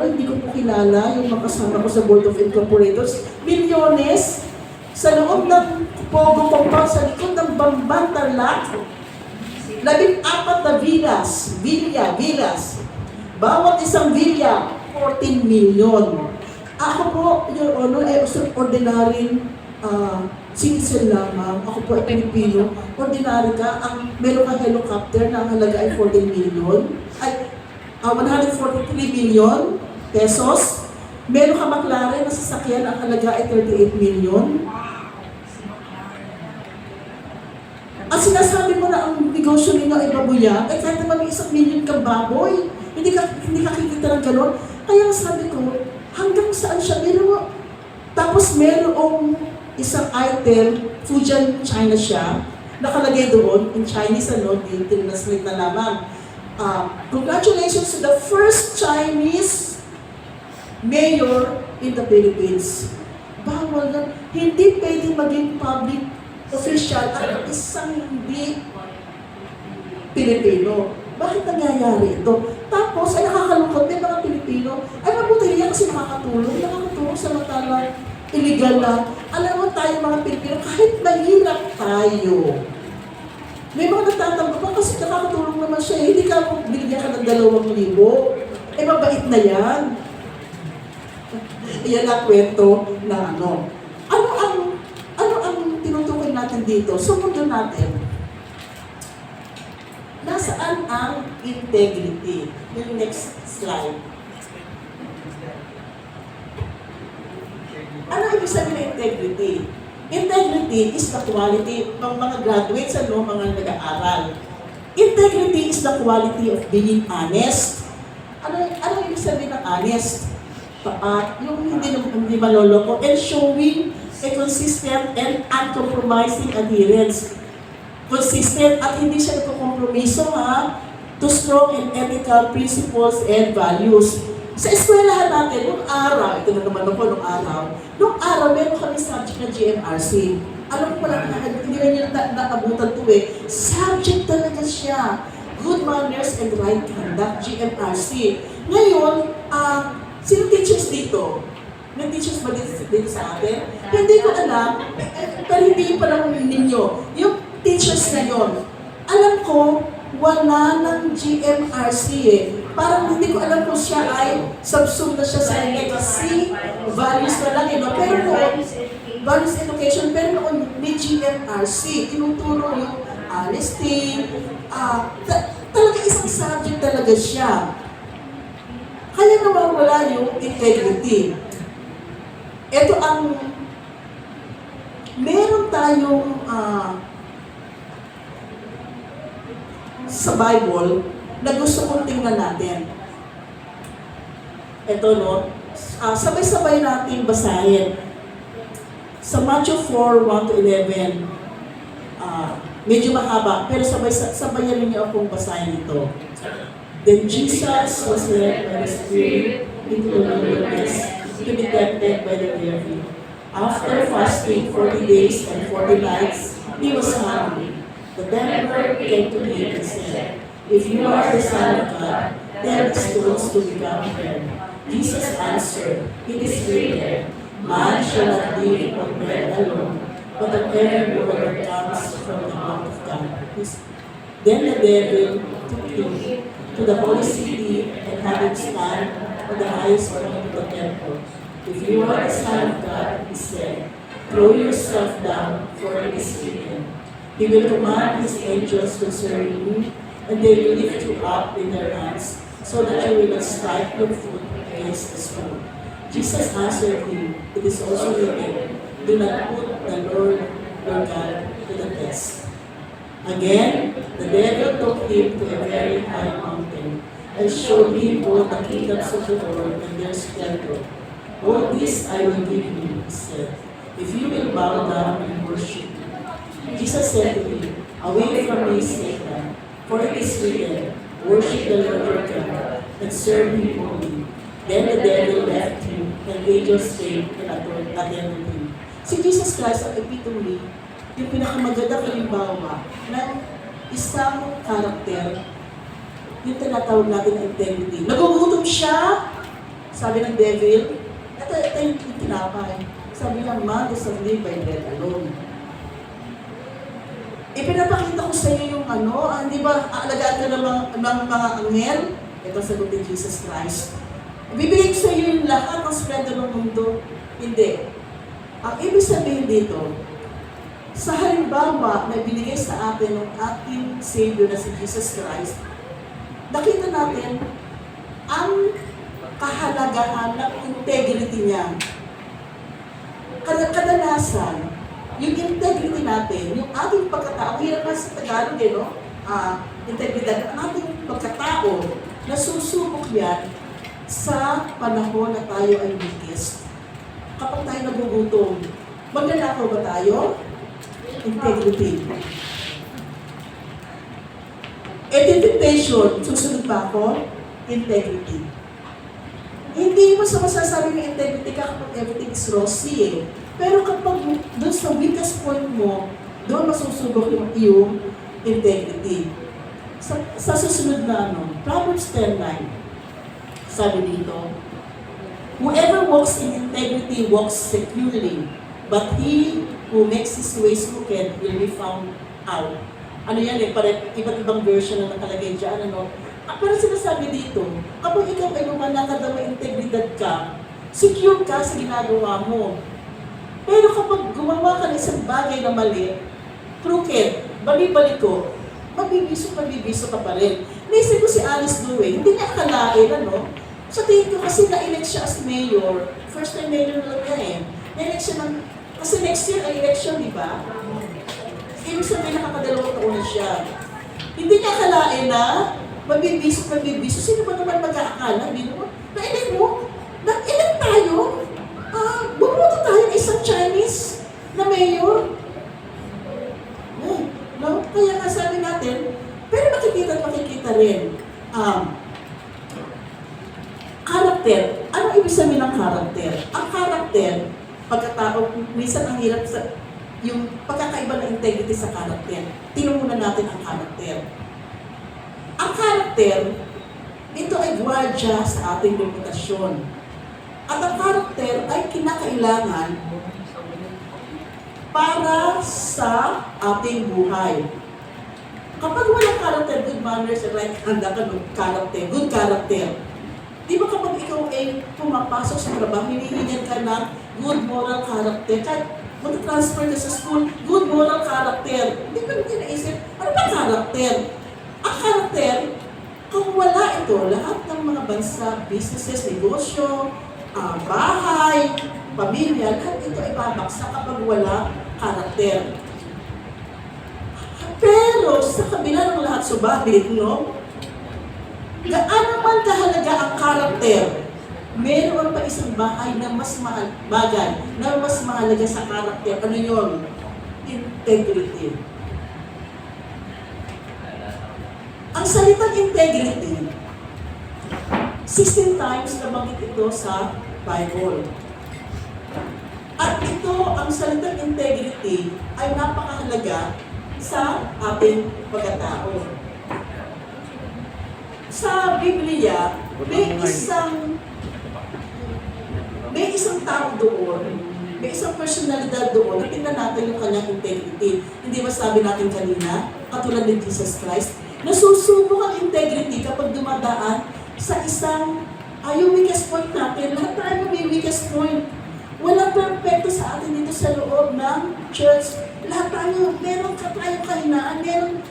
hindi ko po kilala yung makasama ko sa Board of Incorporators. Milyones sa loob ng Pogo Compound, sa likod ng Bamban Tarlac, 14 na villas. Bawat isang villa, 14 million. Ako po, Your Honor, ay ordinary citizen lamang. Ako po ay Pilipino. Ordinary ka, meron kang helicopter na ang halaga ay 14 million. 143 million pesos. Meron kang McLaren na sasakyan, ang halaga ay 38 million. Ang sinasabi mo na ang negosyo ninyo ay babuya, ay kahit naman may 1 million kang baboy, hindi ka kikita ng gano'n. Kaya sabi ko, hanggang saan siya? Tapos merong isang item, Fujian, China siya, nakalagay doon, in Chinese, tinranslate na lamang. Congratulations to the first Chinese mayor in the Philippines. Bawal na, hindi pwedeng maging public official at isang hindi Pilipino. Bakit nangyayari ito? Tapos, ay nakakalungkot, may mga Pilipino, ay mabuti niya kasi nakakatulong sa matala illegal na. Alam mo tayo mga Pilipino, kahit mahirap tayo, may mga nagtatanggap pa kasi nakakatulong naman siya. Hindi ka binigyan ka ng 2,000. Mabait na yan. Yan ang kwento na ano. Ano ang tinutukoy natin dito? Sumunod natin. Nasaan ang integrity? Yung next slide. Ano ibig sabihin ng integrity? Integrity is the quality ng mga graduates, mga nag-aaral. Integrity is the quality of being honest. Ano ibig sabihin ng honest? Yung hindi maloloko and showing a consistent and uncompromising adherence. Consistent at hindi siya nagkukompromiso to strong and ethical principles and values. Sa eskwelahan natin, nung araw, ito na naman ako nung araw, meron kami subject na GMRC. Alam ko pala, hindi na nyo naabutan ito subject talaga siya. Good manners and right conduct, GMRC. Ngayon, sino teachers dito? May teachers ba dito sa atin? Hindi ko alam, pero hindi yung panahon ninyo. Yung teachers ngayon, alam ko, wala ng GMRC Parang hindi ko alam kung siya ay subsumed na siya sa legacy, values na lang pero noon, values education, pero noon may GMRC, tinuturo yung honesty, talaga isang subject talaga siya. Kaya nawawala yung integrity. Ito ang, meron tayong sa Bible na gusto kong tingnan natin. Ito, no? Sabay-sabay natin basahin. Sa Matthew 4:1-11, medyo mahaba, pero sabayan niyo akong basahin ito. Then Jesus was led by the Spirit into the wilderness to be tempted by the devil. After fasting 40 days and 40 nights, he was hungry. The tempter came to him and said, "If you are the Son of God, tell the stones to become bread." Jesus answered, "It is written, man shall not live on bread alone, but on every word that comes from the mouth of God." Then the devil took him to the holy city and had him stand on the highest point of the temple. "If you are the Son of God," he said, "throw yourself down, for it is written, He will command His angels concerning you, and they will lift you up in their hands, so that you will not strike your foot against the stone." Jesus answered him, "It is also written, do not put the Lord your God to the test." Again, the devil took him to a very high mountain, and showed him all the kingdoms of the world and their splendor. "All this I will give you," he said, "if you will bow down and worship me." Jesus said to him, "Away from me, Satan, for it is written, worship the Lord your God, and serve Him only." Then the devil left him, and angels came and attended him. Si Jesus Christ ang epitome, yung pinakamagandang halimbawa ng isang karakter, yung tinatawag natin na integrity. Nagugutom siya, sabi ng devil, ito yung tinapay. Sabi niya, "Man does not live by bread alone." Ipinapakita ko sa iyo yung di ba, aalagaan ka ng mga anghel? Ito sagot ni Jesus Christ. Bibigay ko sa iyo yung lahat ng splendor ng mundo. Hindi. Ang ibig sabihin dito, sa halimbawa na binigay sa atin ng ating Savior na si Jesus Christ, nakita natin ang kahalagahan ng integrity niya. Kadalasan, yung integrity natin, yung ating pagkatao, hirap na sa Tagalog integridad, ang ating pagkatao, nasusubok yan sa panahon na tayo ay bigis. Kapag tayo nagugutom, magnanakaw ba tayo? Integrity. Temptation, susunod pa ako? Integrity. Hindi mo sa masasabi ng integrity ka kapag everything is rosy Pero kapag doon sa weakest point mo, doon masusubok yung iyong integrity. Sa susunod na Proverbs 10:9, sabi dito, "Whoever walks in integrity walks securely, but he who makes his ways crooked will be found out." Ano yan iba't ibang version na nakalagay dyan, Pero sinasabi dito, kapag ikaw ay lumalakad na may integridad ka, secure ka sa ginagawa mo. Pero kapag gumawa ka ng isang bagay na mali, crooked, bali-baliko, mabibiso ka pa rin. Naisip ko si Alice Due, hindi niya akalain, Sa tingin ko kasi na-elect siya as mayor, first time mayor na lang niya Na-elect siya kasi next year ay election, di ba? Ibig sabihin nakakadalawang taon na siya. Hindi niya akalain na mabibiso. Sino ba naman mag-aakala? Na-elect mo? Na-elect tayo? Bumuto tayo ng isang Chinese na mayor. Kaya nga sabi natin, pero makikita rin. Karakter. Ano ibig sabihin ng karakter? Ang karakter, pagkatao, minsan ang hirap yung pagkakaiba ng integrity sa karakter. Tinumunan natin ang karakter. Ang karakter, ito ay gwardiya sa ating reputasyon. At ang karakter ay kinakailangan para sa ating buhay. Kapag walang karakter, good manners, right conduct, good character. Di ba kapag ikaw ay pumapasok sa trabaho, hinihingan ka ng good moral character. Kahit mag-transfer ka sa school, good moral character. Hindi ka natin naisip, ano ba karakter? Ang karakter, kung wala ito, lahat ng mga bansa, businesses, negosyo, bahay, pamilya, lahat ito ay babaksak kapag wala karakter. Pero sa kabila ng lahat, subalit, gaano man kahalaga ang karakter, meron pa isang bagay na mas mahalaga sa karakter. Ano yun? Integrity. Ang salitang integrity, 16 times nabanggit ito sa Bible. At ito ito, ang salitang integrity ay napakahalaga sa ating pagkatao. Sa Biblia, may isang tao doon, may isang personalidad doon na tingnan natin yung kanyang integrity. Hindi ba sabi natin kanina, katulad ni Jesus Christ, nasusubok ang integrity kapag dumadaan sa isang yung weakest point natin. Lahat tayo may weakest point. Walang perfecto sa atin dito sa loob ng church. Lahat tayo, meron tayong kahinaan, meron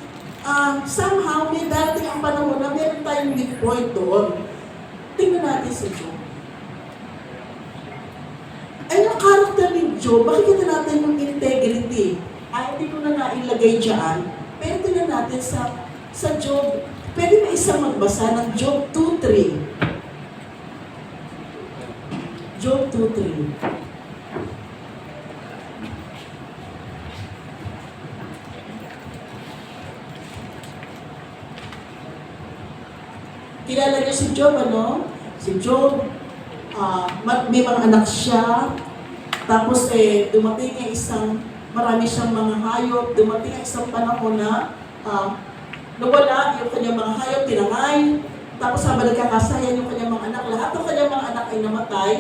somehow may darating ang panahon na meron tayong weak point doon. Tingnan natin si Job. Ay, yung character ni Job, makikita natin yung integrity. Ay, hindi ko na nailagay dyan. Pero tingnan natin sa Job. Pwede na isang magbasa ng Job 2:3. Job 2:3. Kilala niyo si Job, ano? Si Job, may mga anak siya, tapos dumating marami siyang mga hayop, dumating ang isang panahon na nawala yung kanyang mga hayop, tinangay, tapos habang nagkakasayan yung kanyang mga anak, lahat ng kanyang mga anak ay namatay.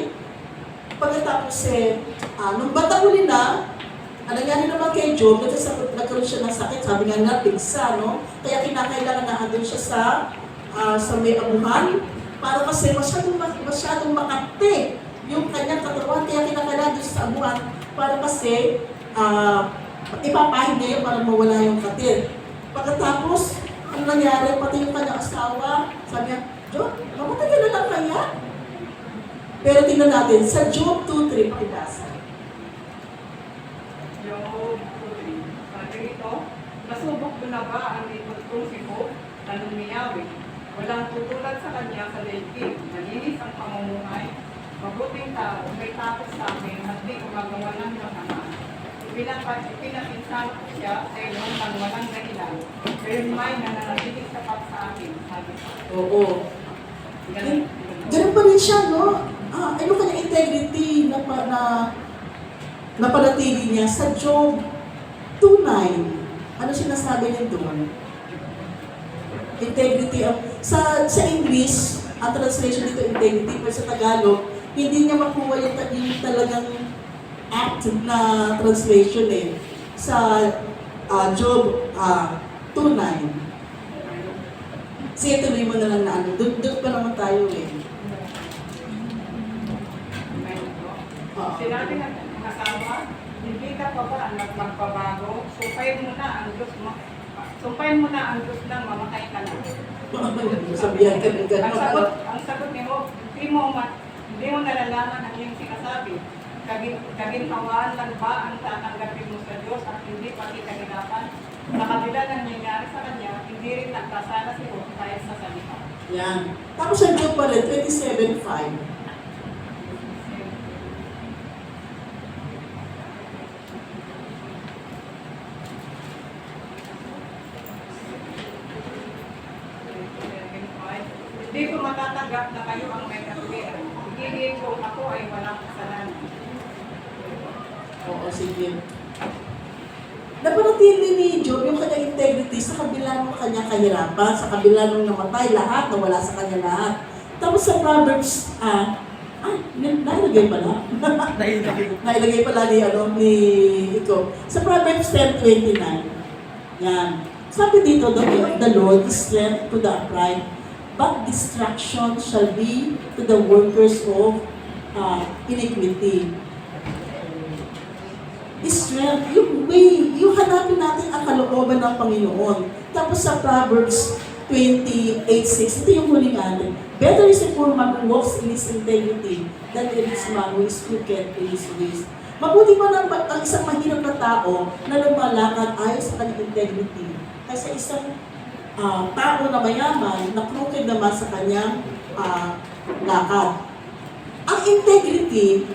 Pagkatapos nung bata uli na, nangyari naman kay Job, nagkaroon siya ng sakit, sabi nga pigsa, no? Kaya kinakailangan na andun siya sa may abuhan, para kasi masyadong makate yung kanyang katawan, kaya kinakailangan doon sa abuhan, para kasi ipapahin niya yun para mawala yung katil. Pagkatapos, ano nangyari, pati yung kanyang asawa, sabi niya, Job, mamatay ka na lang kaya? Pero tingnan natin, sa Job 2:3, pakibasa. Job 2:3. Sabi ito, nasubok ko na ba ang itutong si Job? Tanong ni Yahweh. Walang tutulad sa kanya sa daigdig. Malinis ang pamumuhay. Mabuting tao, may tapos sa amin at di gumagawa ng masama. Pinapinsan ko siya sa ilong ng walang dahilan. Pero may nananatiling sapat sa akin, sabi ko. Oo. Ganun pa rin siya, no? Ano kanyang integrity na napanatili niya sa Job 2:9. Ano sinasabi niya doon? Integrity sa English, ang translation dito integrity, pero sa Tagalog, hindi niya makuha yung talagang act na translation sa Job 2:9. Sige, tuloy mo na lang na ano. Doon pa naman tayo Sinabi ng asawa, hindi ka pa ba anak magpabago? Sumpayin mo na ang Diyos nang mamatay ka na. Sabihan ka ng gano'n. Ang sagot ni Job, hindi mo nalalaman ang iyong sinasabi. Kaginhawaan lang ba ang tatanggapin mo sa Diyos at hindi pati kaginapan? Sa kabila ng nangyayari sa kanya, hindi rin nagkasala si Job dahil sa salita. Yan. Tapos sa Job pa rin, 27:5. Hindi ko matatanggap na kayo ang may katuwiran. Hindi ko ako ay walang kasalanan. Oo, sige. Napanatili ni Job yung kanyang integrity sa kabila ng kanyang kahirapan, sa kabila ng namatay, lahat, nawala sa kanya lahat. Tapos sa Proverbs, nailagay pala. Nailagay pala ni Iko. Sa Proverbs 10:29. Yan. Sabi dito, the way of the Lord is strength to the upright, but destruction shall be to the workers of iniquity. Strength, yung way, yung hanapin natin ang kalooban ng Panginoon. Tapos sa Proverbs 28:6, ito yung huling atin. Better is a poor man who walks in his integrity than a rich man who is crooked in his ways. Mabuti man ang isang mahirap na tao na lumalakad ayon sa kanyang integrity kaysa isang tao na mayaman na crooked naman sa kanyang lakad. Ang integrity,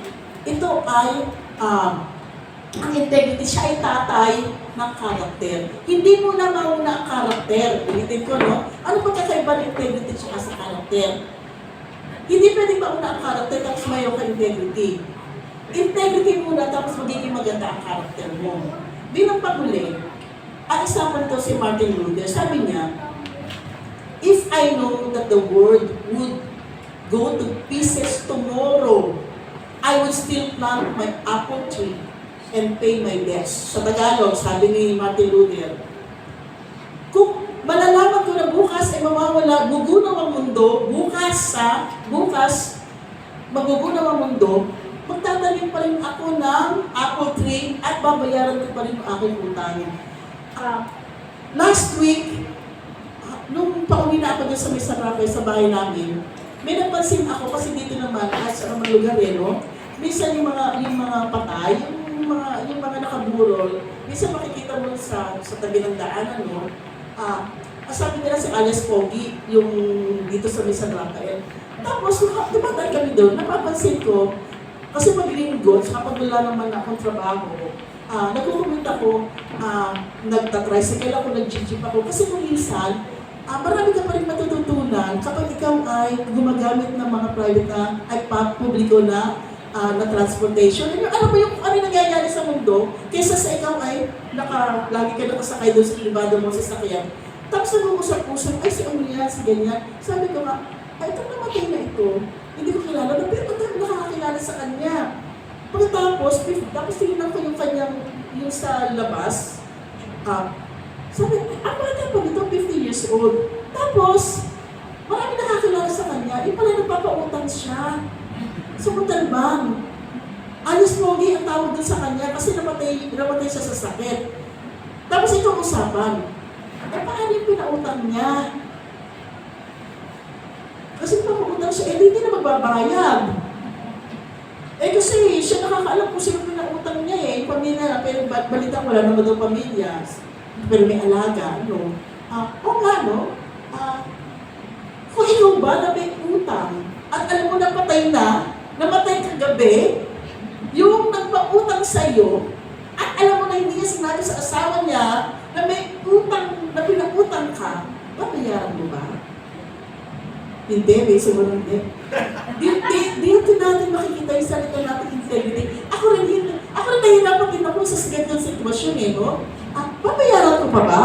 ito ay ang integrity, siya ay tatay ng karakter. Hindi mo na mauna ang karakter. Ulitin ko, no? Ano pagkakaiba ng integrity siya sa karakter? Hindi pwedeng mauna ang karakter tapos mayaw ka integrity. Integrity muna, tapos magiging maganda ang karakter mo. Bilang panghuli, ang example to si Martin Luther, sabi niya, if I know that the world would go to pieces tomorrow, I would still plant my apple tree and pay my debts. Sa Tagalog, sabi ni Martin Luther, kung malalaman ko na bukas ay mawawala, gugunaw ang mundo, bukas magugunaw ang mundo, magtatanim pa rin ako ng apple tree at babayaran ko pa rin ang aking utang. Last week, nung pauwi na ako dyan sa Misarapay sa bahay namin, may napansin ako kasi dito naman, sa mga lugar no? Minsan yung mga patay, yung mga nakaburol, minsan makikita mo sa tabi ng daan, ano, sabi nila si Alias Pogi, yung dito sa San Rafael. Tapos, dumadaan kami doon, napapansin ko, kasi maglinggo, kapag wala naman akong trabaho, nagkukumit ako, nagtatricycle ako, nag-jeep ako, kasi kung minsan, marami ka pa rin matututunan kapag ikaw ay gumagamit ng mga private ay publiko na transportation. Alam mo yung ano yung nangyayari sa mundo, kaysa sa ikaw ay lagi ka nakasakay doon sa libado mo sa sakyan. Tapos nag-uusap-usap, ay si Umiya, si ganyan. Sabi ko nga, ay itong namatay na ito, hindi ko kilala, pero nakakakilala sa kanya. Pagkatapos, tinignan ko yung kanyang, yung sa labas, sabi, ang bata pa nito, 50 years old. Tapos, marami nakakilala sa kanya, yung pala nagpapautang siya. Sa Montalban. Alias Pogi ang tawag dun sa kanya kasi namatay siya sa sakit. Tapos ito ang usapan. Paano yung pinautang niya? Kasi papautang siya, hindi na magbabayad. Kasi siya nakakaalam kung sino pinautang niya yung pamilya, pero balita wala naman daw pamilya. Pero may alaga, no? Kung ikaw ba na may utang, at alam mo na patay na, namatay kagabi, yung nagpautang sa'yo, at alam mo na hindi niya sinabi sa asawa niya na may utang, na pinautang ka, babayaran mo ba? Hindi, may sumunod din. Dito natin makikita yung salita natin integrity. Ako rin nahihirapan din ako sa ganyan sitwasyon no? Babayaran ko pa ba?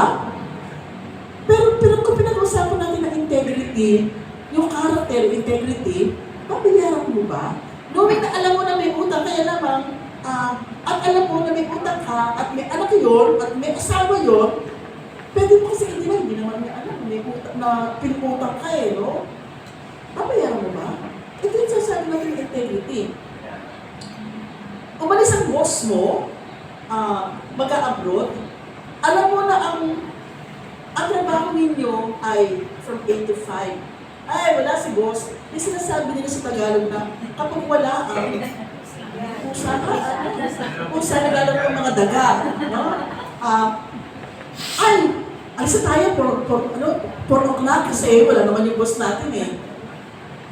Pero kung pinag-usapan natin ng integrity, yung character, integrity, babayaran mo ba? Knowing na alam mo na may utang, kaya lamang, at alam mo na may utang ka, at may anak yun, at may asawa yun, pwede mo kasi hindi naman niya alam, may utang na pinutang ka no? Babayaran mo ba? Ito yung sasabi natin integrity. Umalis ang boss mo, mag-a-abroad, alam mo na ang trabaho ninyo ay from 8 to 5. Ay, wala si boss. May sinasabi nila sa Tagalog na kapag wala ang pusa naglalaro ng mga daga. No? Alisa tayo for o'clock kasi wala naman yung boss natin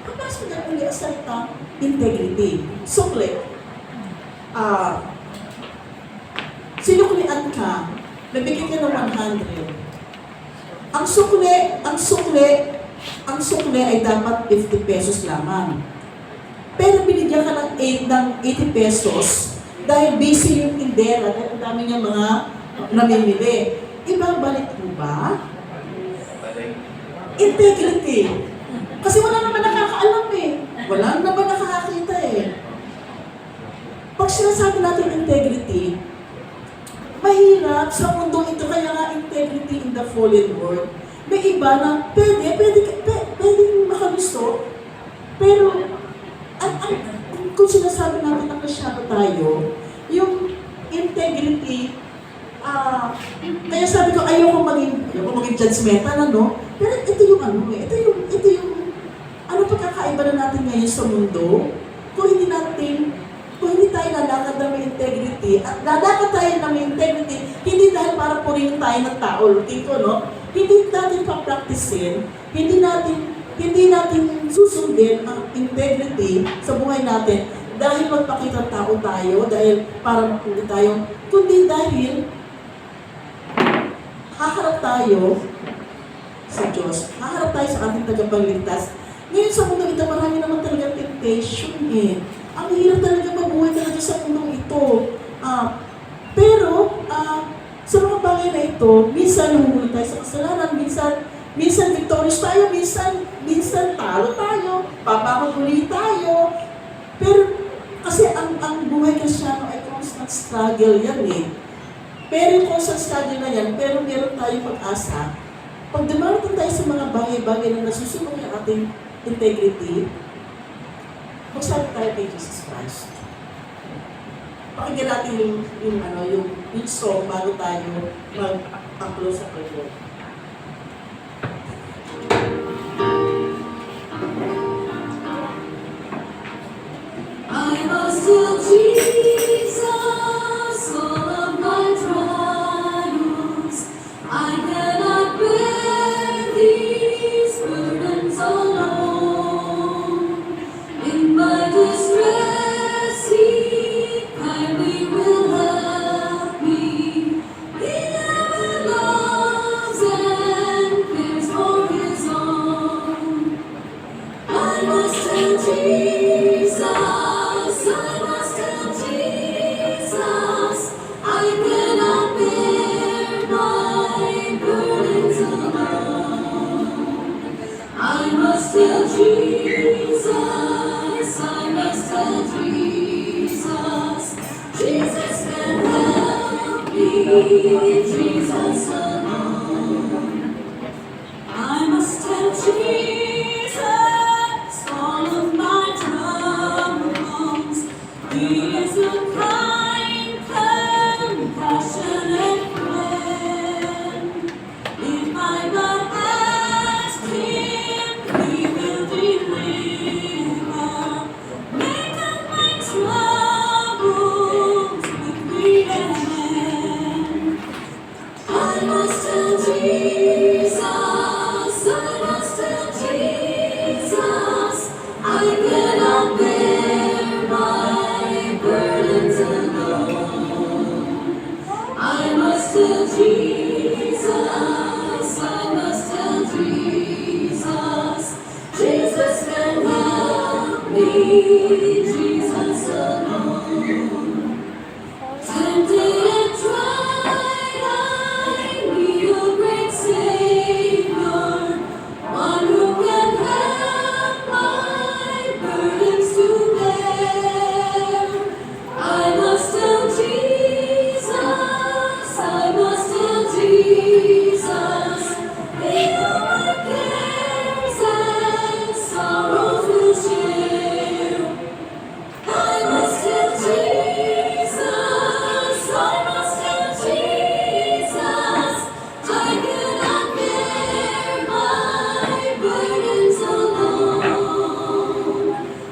Kapasok na ulit ang salita, integrity. Sukli. Sinuklian ka, nabigyan ka ng 100. Ang sukli ay dapat 50 pesos lamang. Pero binigyan ka ng 80 pesos dahil busy yung tindera, dahil ang dami niya mga namimili. Ibabalik mo ba? Integrity. Kasi wala naman nakakaalam Wala naman nakakakita Pag sinasabi natin integrity, mahirap sa mundo ito, kaya nga integrity in the fallen world. May iba na pwede makagusto, pero kung sinasabi natin na Kristyano tayo, yung integrity, kaya sabi ko ayoko maging judgmental, pero ito yung ito yung pagkakaiba na natin ngayon sa mundo, kung hindi tayo lalakad na may integrity, at lalakad tayo na may integrity, hindi dahil para purihin tayo ng tao, hindi natin pa-practicein, hindi natin susundin ang integrity sa buhay natin dahil magpakita tao tayo, dahil para mapuli tayo, kundi dahil haharap tayo sa Diyos, haharap tayo sa ating tagapagligtas. Ngayon sa mundo ito, marami naman talagang temptation Ang hirap talaga mabuhay mabuhay ka na dyan sa mundong ito. Pero, sa mga bagay na ito, minsan nahuli tayo sa kasalanan, minsan victorious tayo, minsan talo tayo, pabangon uli tayo. Pero, kasi ang buhay Kristyano ay constant struggle yan eh. Pero yung constant struggle na yan, pero meron tayong pag-asa. Pag dumarating tayo sa mga bagay-bagay na nasusubok yung ating integrity, magsabi tayo kay Jesus Christ. Pakinggan natin yung song bago tayo mag-close sa prayer. I must tell Jesus all of my trials. I cannot bear these burdens alone. In my distress, He kindly will help me. He never loves and cares for His own. I must tell Jesus, I must tell Jesus, I cannot bear my burdens alone. I must tell Jesus, I must tell Jesus, Jesus can help me, Jesus alone. I must tell Jesus all of my troubles. He is a kind, compassionate friend. If I but ask Him, He will deliver. Make up my troubles with me and I must tell Jesus, I must tell Jesus, I cannot bear my burdens alone. I must tell Jesus, I must tell Jesus, Jesus can help me, Jesus alone. Tempted and tried, I need a great Savior, one who can help my burdens to bear. I must tell Jesus, I must tell Jesus, He who my cares and sorrows will share. I must tell Jesus, I must tell Jesus, I cannot bear my burdens alone.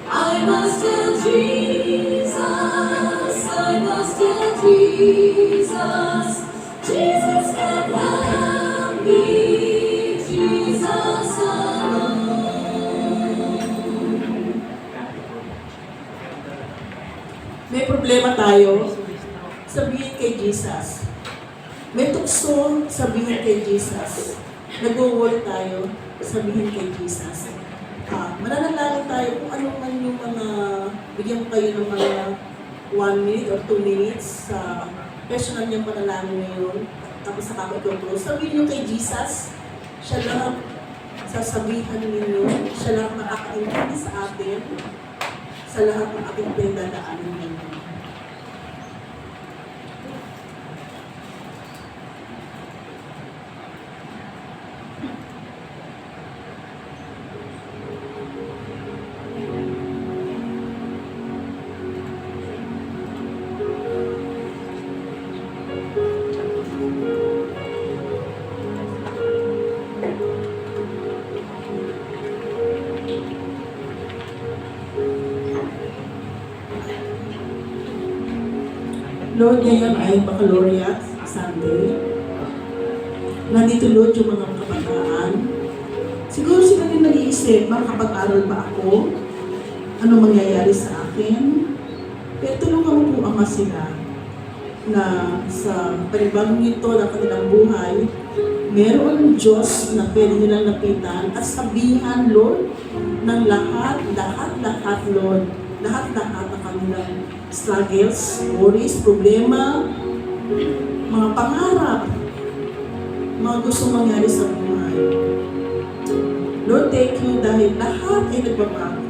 I must tell Jesus, I must tell Jesus, Jesus can help me, Jesus alone. May problema tayo, sabihin kay Jesus. May tukso, sabihin kay Jesus. Nag-worry tayo, sabihin kay Jesus. Mananalangin tayo kung ano man yung mga, bigyan ko kayo ng mga 1 minute or 2 minutes sa personal niyang panalangin ngayon. Tapos saka ko i-close. Sabihin niyo kay Jesus, siya lang sasabihan ninyo, siya lang makakaintindi sa atin, sa lahat ng ating pinagdadaanan ninyo. Lord, ngayon ay Baccalaureate Sunday. Nandito, Lord, yung mga kabataan. Siguro sila din nag-iisip, makakapag-aral ba ako? Ano mangyayari sa akin? Pero tulungan mo po, Ama, sila na sa panibagong ito ng kanilang buhay, meron Diyos na pwede nilang lapitan at sabihan, Lord, ng lahat, Lord, lahat-lahat ng kanilang struggles, worries, problema, mga pangarap, mga gusto mangyari sa buhay. Lord, thank you dahil lahat ay nagbabago.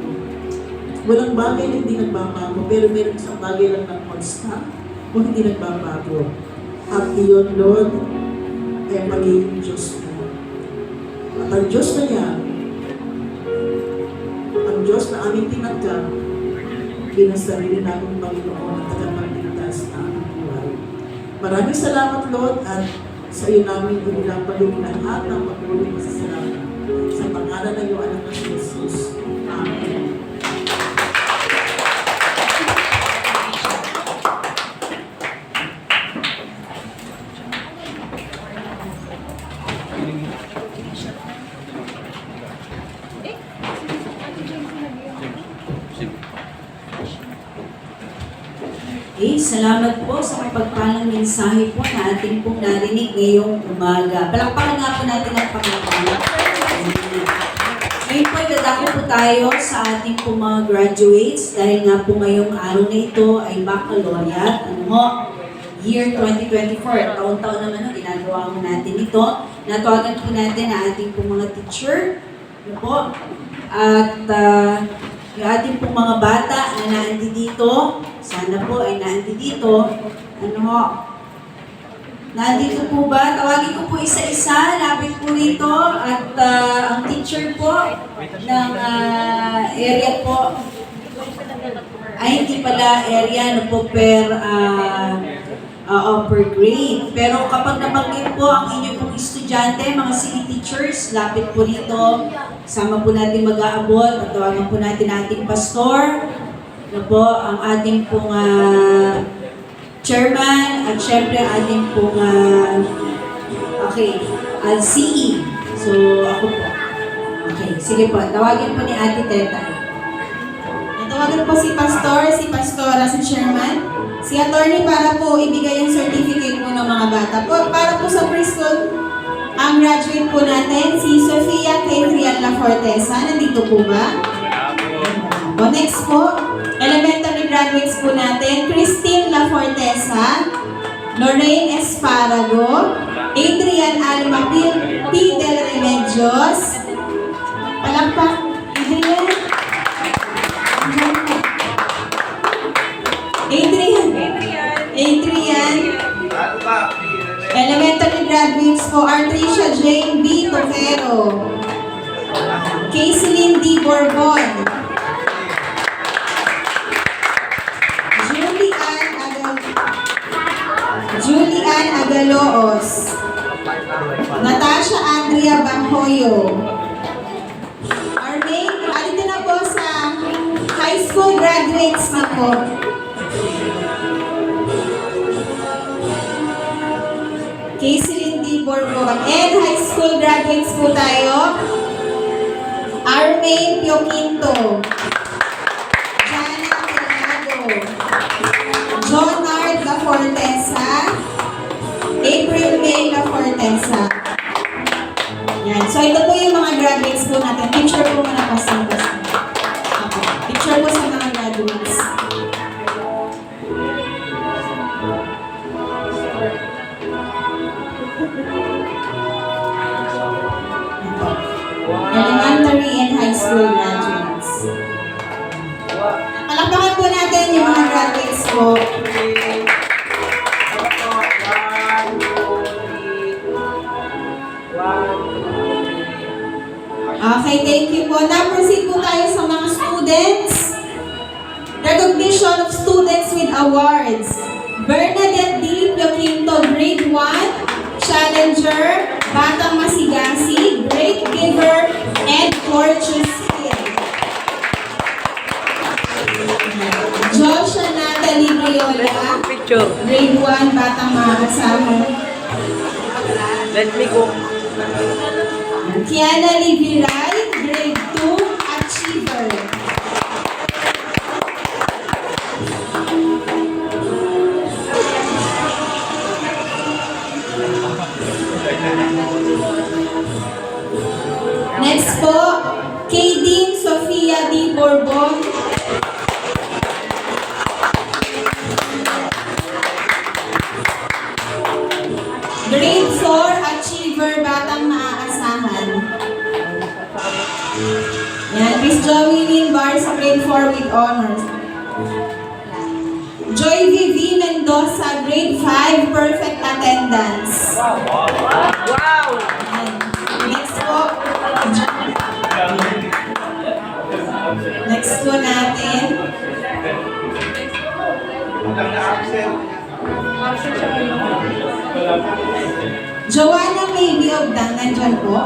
Walang bagay na hindi nagbabago, pero meron isang bagay lang na constant o hindi nagbabago. At iyon, Lord, ay magiging Diyos mo. At ang Diyos na yan, ang Diyos na aming tinagkap, pinasarili namin Panginoon at tagapagligtas na aming buhay. Maraming salamat, Lord, at sa iyo namin inilapalig lahat ng patuloy na sasalamat. Sa pangalan ng iyong anak na si Jesus. Amen. Okay, salamat po sa mapagpalang mensahe po na ating pong narinig ngayong umaga. Palakpakan nga po natin ang Panginoon. Ngayon po, dadako po tayo sa ating pong mga graduates dahil nga po ngayong araw na ito ay baccalaureate. Ano ho? Year 2024. Taon-taon naman ho, ginagawa mo natin ito. Natawagan po natin ang ating pong mga teacher. Ano po? At yung ating pong mga bata na naandi dito, sana po ay naandi dito. Ano ho? Nandito po ba? Tawagin ko po isa-isa. Lapit po rito. At ang teacher po ng area po ay hindi pala area no po per grade. Pero kapag nabanggit po ang inyong pong estudyante, mga city teachers, lapit po rito. Sama po natin mag-aabot at tawagan po natin ating pastor, na po ang ating pong chairman at syempre ating pong CE. So ako po. Okay, sige po. Tawagin po ni Ate Teta. Natawagan po si Pastora, si Chairman, si Attorney para po ibigay yung certificate po ng mga bata po. Para po sa preschool, ang graduate po natin, si Sofia Catrian La Fortesa. Nandito po ba? O, next po, elementary graduates po natin, Christine La Fortesa, Lorraine Esparago, Adrian Alma P. Del Remedios. Palakpak, Adrian. Adrian. Elementary graduates po, Artricia Jane B. Tofero, Caitlin D. Borbon, Julian Agaloos, Natasha Andrea Banhoyo. Armain, alito na po sa high school graduates na po. Caitlin D. Borbon. And high school graduates po tayo. Armain Pioquinto, Jana Fernando, Jonard La Fortesa, April May La Fortesa. Yan. So ito po yung mga graduates po natin. Picture po muna pasimpas. Picture po sa mga graduates. Elementary and high school graduates. Palakpakan po natin yung mga graduates po. Okay, thank you po. Now proceed po tayo sa mga students. Recognition of students with awards. Bernadette D. Pioquinto, Grade 1, Challenger, Batang Masigasi, Great Giver, and Fortune Skill. Joshua Natalie Briola, Grade 1, Batang Maasahan. Let me go. Kiana Liviray, Grade 2, Achiever. Next po, Kaydin Sofia D. Borbon, 4, achiever, batang maaasahan. Yan, Miss Joey Linbar sa grade 4 with honors. Joy Vivi Mendoza, grade 5, perfect attendance. Wow! Yan. Next po. Next po natin. Joanna May Biogdang, nandyan po.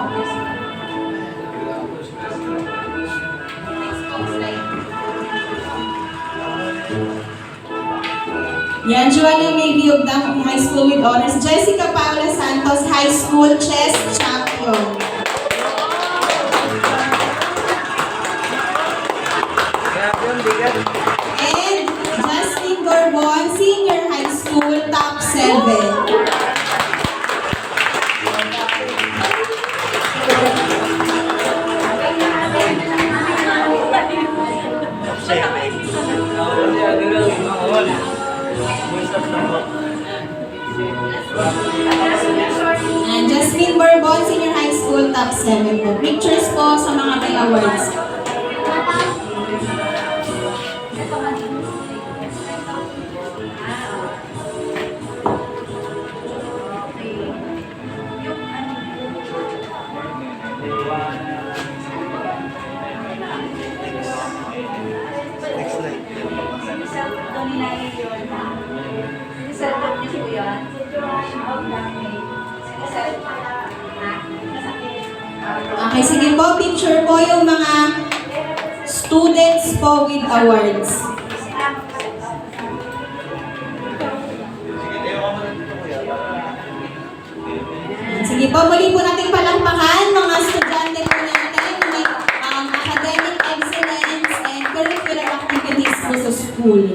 Yan, Joanna May Biogdang, High School with Honors. Jessica Paula Santos, High School Chess Champion. Grabe yung bigat. And Justin Gorbon, Senior High School, Top 7. And Jasmine Bourbon, Senior High School, Top 7 po. Pictures po sa mga may awards. Okay, sige po, picture po yung mga students po with awards. Sige po, muli po natin palakpakan mga estudyante po natin na may academic excellence and curricular activities po sa school.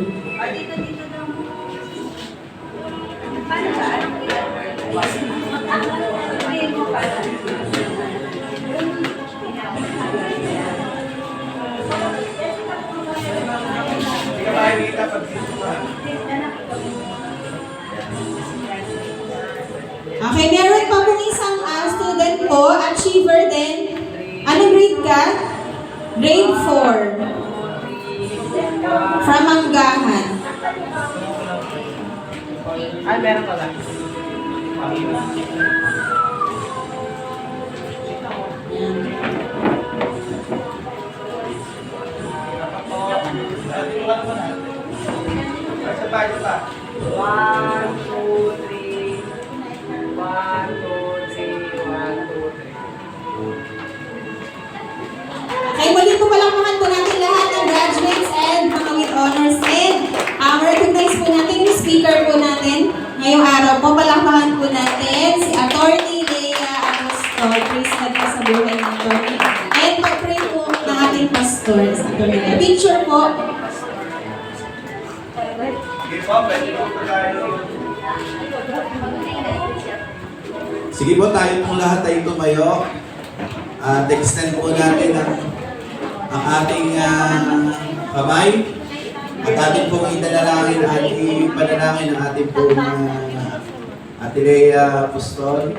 Okay, meron pa pong isang student po, achiever din. Anong grade ka? Grade 4. From Manggahan. Ay, meron pala. One, two, three. One, two, three. One, two, three. Okay, muli po palakpakan po natin lahat ng graduates and mga with honors. And recognize po natin yung speaker po natin ngayong araw po. Palakpakan po natin si Attorney Lea Agosto. Praise God po sa buhay ng Attorney. And pag-pray po ng ating pastors. Picture po. Sige po, tayo pong lahat ay tumayo. At extend po natin ang ating kamay. At ating pong idalangin at ipanalangin ang ating pong Ate Lea Apostol.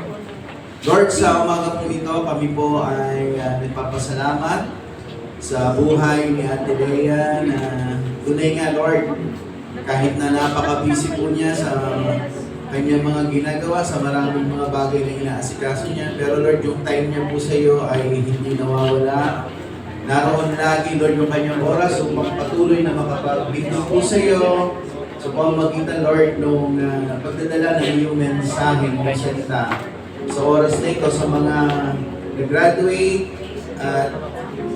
Lord, sa umaga po ito, kami po ay nagpapasalamat sa buhay ni Ate Lea na tunay nga, Lord, kahit na napaka-busy po niya sa kanyang mga ginagawa, sa maraming mga bagay na inaasikaso niya. Pero Lord, yung time niya po sa iyo ay hindi nawawala. Naroon lagi, Lord, yung kanyang oras upang patuloy na makapagbigay po sa iyo sa pamamagitan, Lord, nung pagdadala ng iyong mensahe ng salita. Sa oras na ito, sa mga nag-graduate, at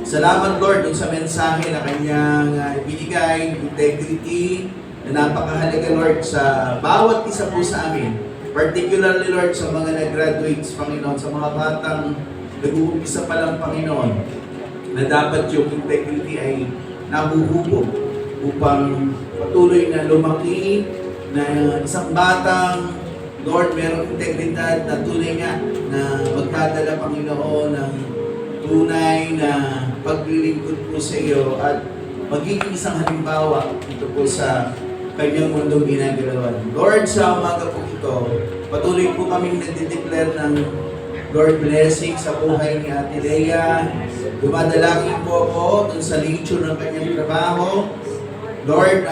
salamat, Lord, dun sa mensahe na kanyang ibinigay, integrity, na napakahalaga, Lord, sa bawat isa po sa amin. Particularly, Lord, sa mga nag-graduates, Panginoon, sa mga batang nag-uumpisa pa lang, Panginoon, na dapat yung integrity ay nahuhubog upang patuloy na lumaki na isang batang, Lord, merong integridad na tunay nga na magdadala, Panginoon, ng tunay na paglilingkod po sa iyo at magiging isang halimbawa ito po sa kanyang mundong ginagalawan. Lord, sa umaga po ito, Patuloy po kaming nagde-declare ng Lord blessing sa buhay ni Ate Lea. Dumadalangin po ako dun sa nature ng kanyang trabaho. Lord,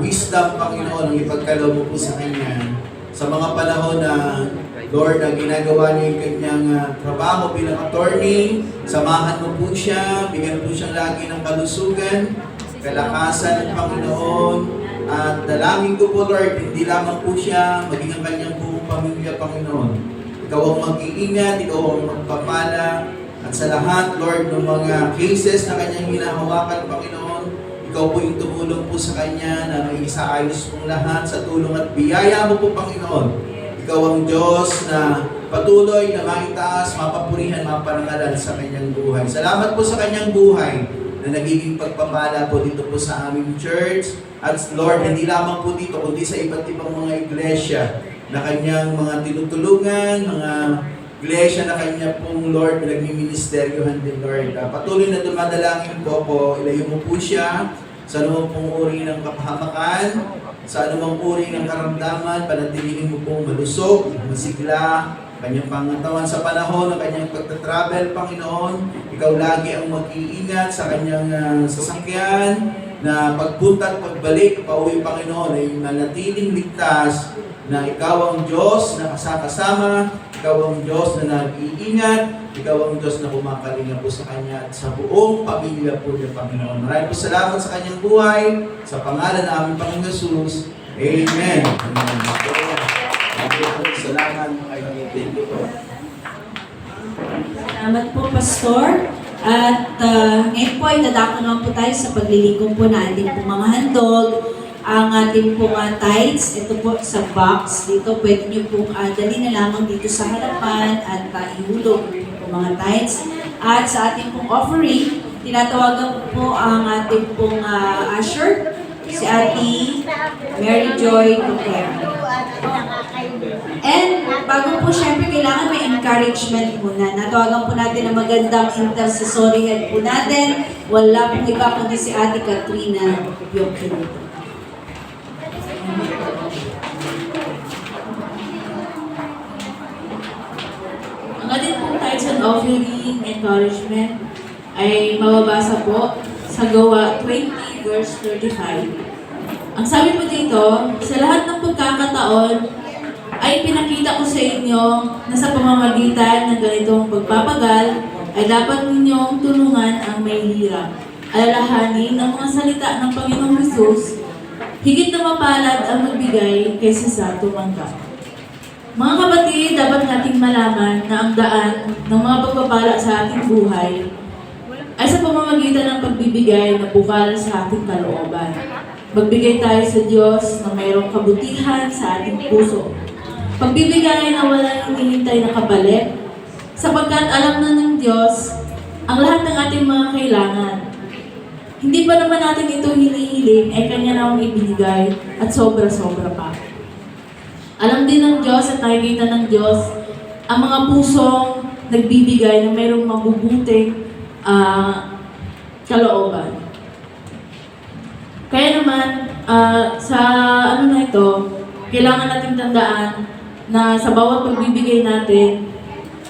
wisdom, Panginoon, ang ipagkaloob mo po sa kanya. Sa mga panahon na, Lord, na ginagawa niya yung kanyang trabaho bilang attorney, samahan mo po siya, bigyan po siya lagi ng kalusugan, kalakasan ng Panginoon. At dalangin ko po, Lord, hindi lamang po siya, maging ang kanyang buong pamilya, Panginoon. Ikaw ang mag-iingat, ikaw ang magpapala. At sa lahat, Lord, ng mga cases na kanyang hinahawakan, Panginoon, ikaw po yung tumulong po sa kanya na maisaayos pong lahat sa tulong at biyaya mo po, Panginoon. Ikaw ang Diyos na patuloy na maitaas, mapapurihan, maparangalan sa kanyang buhay. Salamat po sa kanyang buhay na nagiging pagpapala po dito po sa aming church. At Lord, hindi lamang po dito, kundi sa iba't ibang mga iglesia na kanyang mga tinutulungan, mga iglesia na kanya pong Lord, nagmi-ministeryohan din, Lord. Patuloy na dumadalangin po ako, ilayo mo po siya sa anumang pong uri ng kapahamakan, sa anumang uri ng karamdaman, panatilihin mo pong malusog, masigla, kanyang pangatawan sa panahon ng kanyang pagtatravel, Panginoon. Ikaw lagi ang mag-iingat sa kanyang sasakyan, na pagpunta at pagbalik, pauwi, Panginoon, ay manatiling ligtas, na ikaw ang Diyos na kasama, ikaw ang Diyos na nag-iingat, ikaw ang Diyos na kumakalinga po sa kanya at sa buong pamilya po niya, Panginoon. Maraming po salamat sa kanyang buhay, sa pangalan ng aming Panginoon Jesus. Amen. Amen. Salamat. Thank you po. Salamat po, Pastor. At ngayon po ay dadako naman po tayo sa paglilingkod po na ating pong mga handog. Ang ating pong tithes, ito po sa box. Dito pwede nyo pong dali na lamang dito sa harapan at ihulog po mga tithes. At sa ating pong offering, tinatawagan po ang ating pong usher, si Ate Mary Joy Duquer. And bago po syempre kailangan may encouragement muna. Natawagan po natin ang magandang intercessory head po natin. Wala pong iba kundi si Ate Katrina Yokin. Ang ating pong tithes and offering encouragement ay mababasa po sa Gawa 20 verse 35. Ang sabi po dito, sa lahat ng pagkakataon ay pinakita ko sa inyo na sa pamamagitan ng ganitong pagpapagal ay dapat ninyong tulungan ang may hirap. Alalahanin ng mga salita ng Panginoong Hesus, higit na mapalad ang magbigay kaysa sa tumanggap. Mga kapatid, dapat nating malaman na ang daan ng mga pagpapala sa ating buhay ay sa pamamagitan ng pagbibigay na bukal sa ating kalooban. Magbigay tayo sa Diyos na mayroong kabutihan sa ating puso. Pagbibigay na walang hinihintay na kapalit, sapagkat alam na ng Diyos ang lahat ng ating mga kailangan. Hindi pa naman natin ito hinihiling, ay Kanya na ang ibinigay at sobra-sobra pa. Alam din ng Diyos at nakikita ng Diyos ang mga pusong nagbibigay na mayroong mabubuting kalooban. Kaya naman, sa ano na ito, kailangan natin tandaan na sa bawat pagbibigay natin,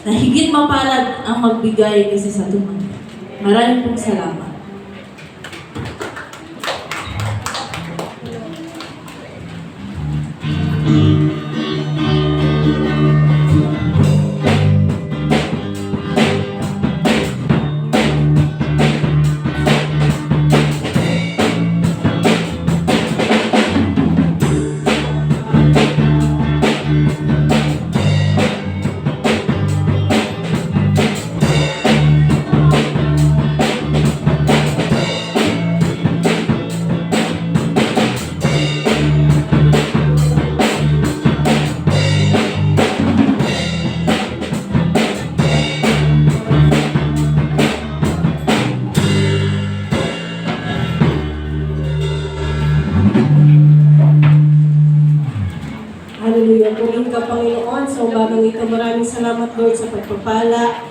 na higit mapalad ang magbigay kasi sa tumanggap. Maraming pong salamat. Hallelujah. Purihin ka, Panginoon, sa umagang ito. Maraming salamat, Lord, sa pagpapala.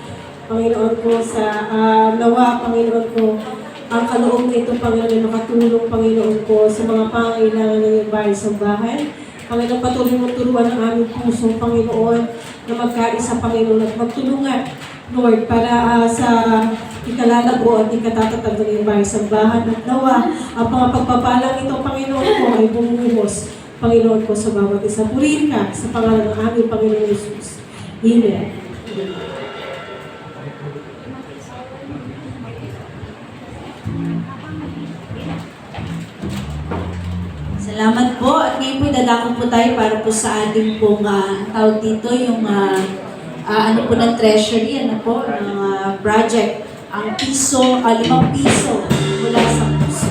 Panginoon ko, sa nawa, Panginoon ko, ang kaloob na ito, Panginoon, na makatulong, Panginoon ko, sa mga pangailangan ng iyong bahay sa bahay. Panginoon, patuloy mo turuan ang aming puso, Panginoon, na magkaisa, Panginoon, at magtulungan, Lord, para sa ikalalago at ikatatatag ng iyong bahay sambahan. At nawa, ang mga pagpapalang ito, Panginoon ko, ay bumuhos, Panginoon ko, sa bawat isa. Purihin ka sa pangalan ng aming Panginoon Jesus. Amen. Salamat po. At ngayon po dadako po tayo para po sa ating pong tawag dito, yung ano po ng treasury, ano po, ng project. Ang piso, 5 piso mula sa puso.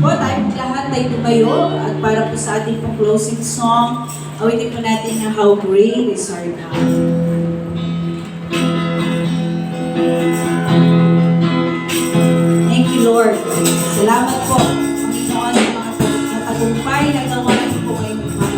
Po, tayong lahat ay tumayo at para po sa ating pong closing song, awitin po natin na How Great is Our God. Thank you, Lord. Salamat po, Panginoon, sa mga tagumpay na gawain po ngayong umaga.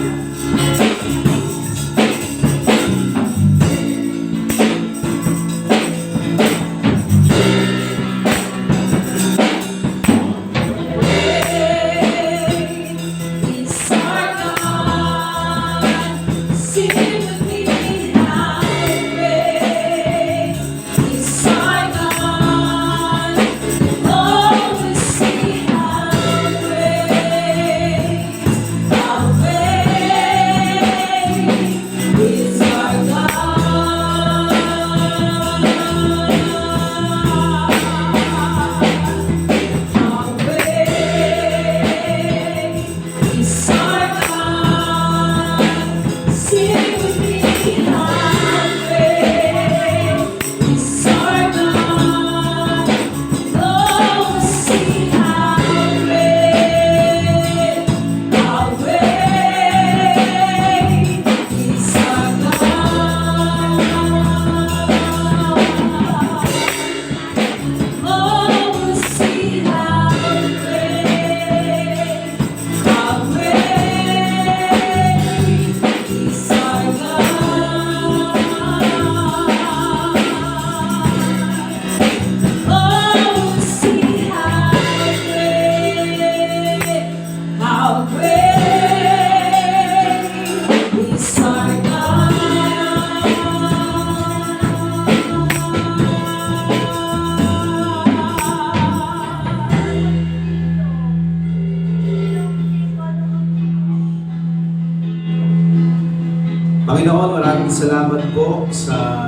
Panginoon, maraming salamat po sa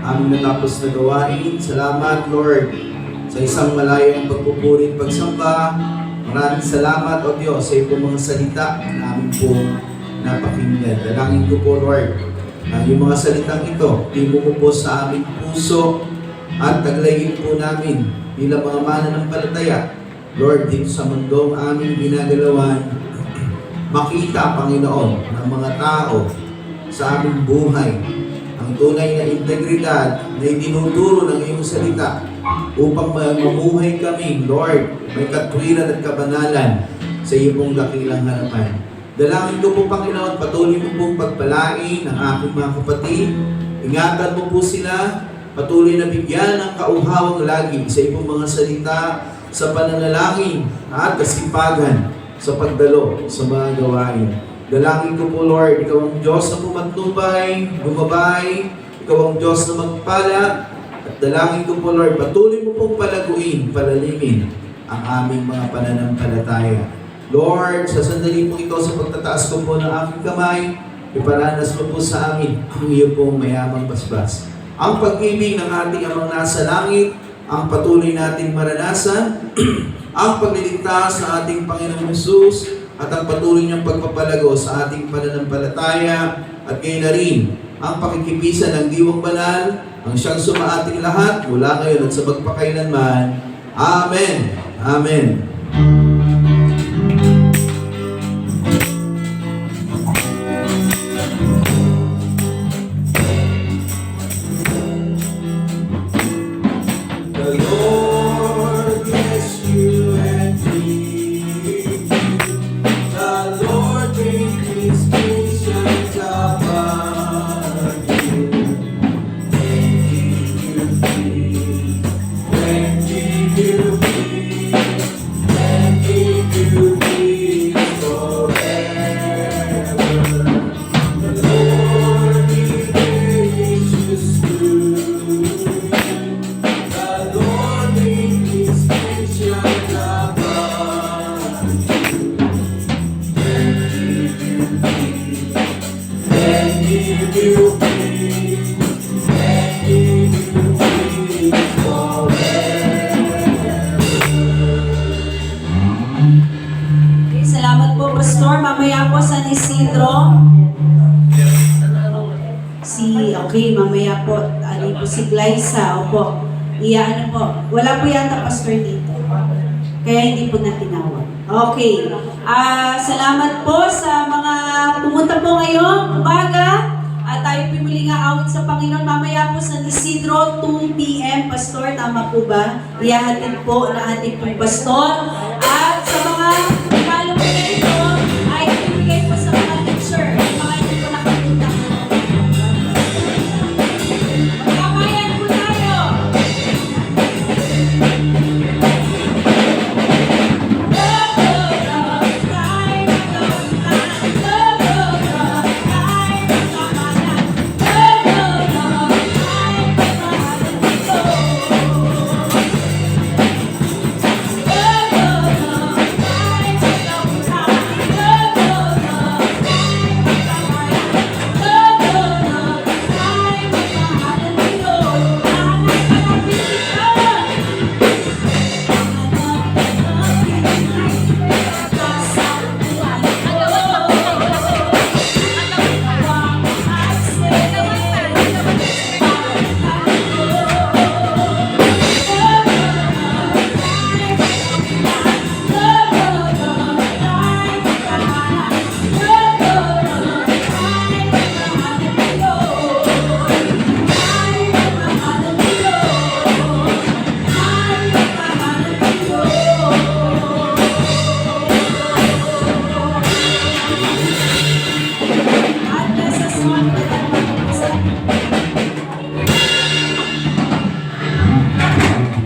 aming natapos na gawain. Salamat, Lord, sa isang malayang pagpupuri at pagsamba. Maraming salamat, O Diyos, sa iyong mga salita na amin po napakinggan. Dalangin ko po, Lord, na yung mga salitang ito, timo mo po sa aming puso at taglayin po namin bilang mga mananampalataya. Lord, dito sa mundong aming ginagalawan, makita, Panginoon, ng mga tao sa aming buhay ang tunay na integridad na itinuturo ng iyong salita upang mamuhay kami, Lord, may katwiran at kabanalan sa iyong dakilang harapan. Dalangin ko po, Panginoon, patuloy mo pong pagpalain ang aking mga kapatid. Ingatan mo po sila, patuloy na bigyan ng kauhawang lagi sa iyong mga salita, sa pananalangin at kasipagan sa pagdalo sa mga gawain. Dalangin ko po, Lord, ikaw ang Diyos na pumatnubay, gumabay, ikaw ang Diyos na magpala, at dalangin ko po, Lord, patuloy mo pong palaguin, palalimin ang aming mga pananampalataya. Lord, sa sandali po ito, sa pagtataas ko po ng aking kamay, iparanas mo po sa amin ang iyo pong mayamang basbas. Ang pag-ibig ng ating Amang nasa langit, ang patuloy nating maranasan, ang pagliligtas sa ating Panginoong Jesus, at ang patuloy niyang pagpapalago sa ating pananampalataya, at gayon na rin ang pakikipisan ng Diwang Banal, ang siyang sumaating lahat mula ngayon at sa magpakailanman. Amen. Amen. The Lord bless you and keep you. The Lord bring His patience upon you. And give you peace. And give you peace. And give you peace forever. The Lord be gracious to you. The Lord make His patience upon and give you peace, and give you peace forever. Okay, salamat po, Pastor. Mamaya po San Isidro. Mamaya po, si Glyza, opo. Ano po, wala po yata Pastor dito. Kaya hindi po na tinawag. Okay. Salamat po sa mga pumunta po ngayong umaga. At tayo pimuli nga awit sa Panginoon. Mamaya po sa Isidro, 2 p.m. Pastor, tama po ba? Iyahatid po na ating pong Pastor. At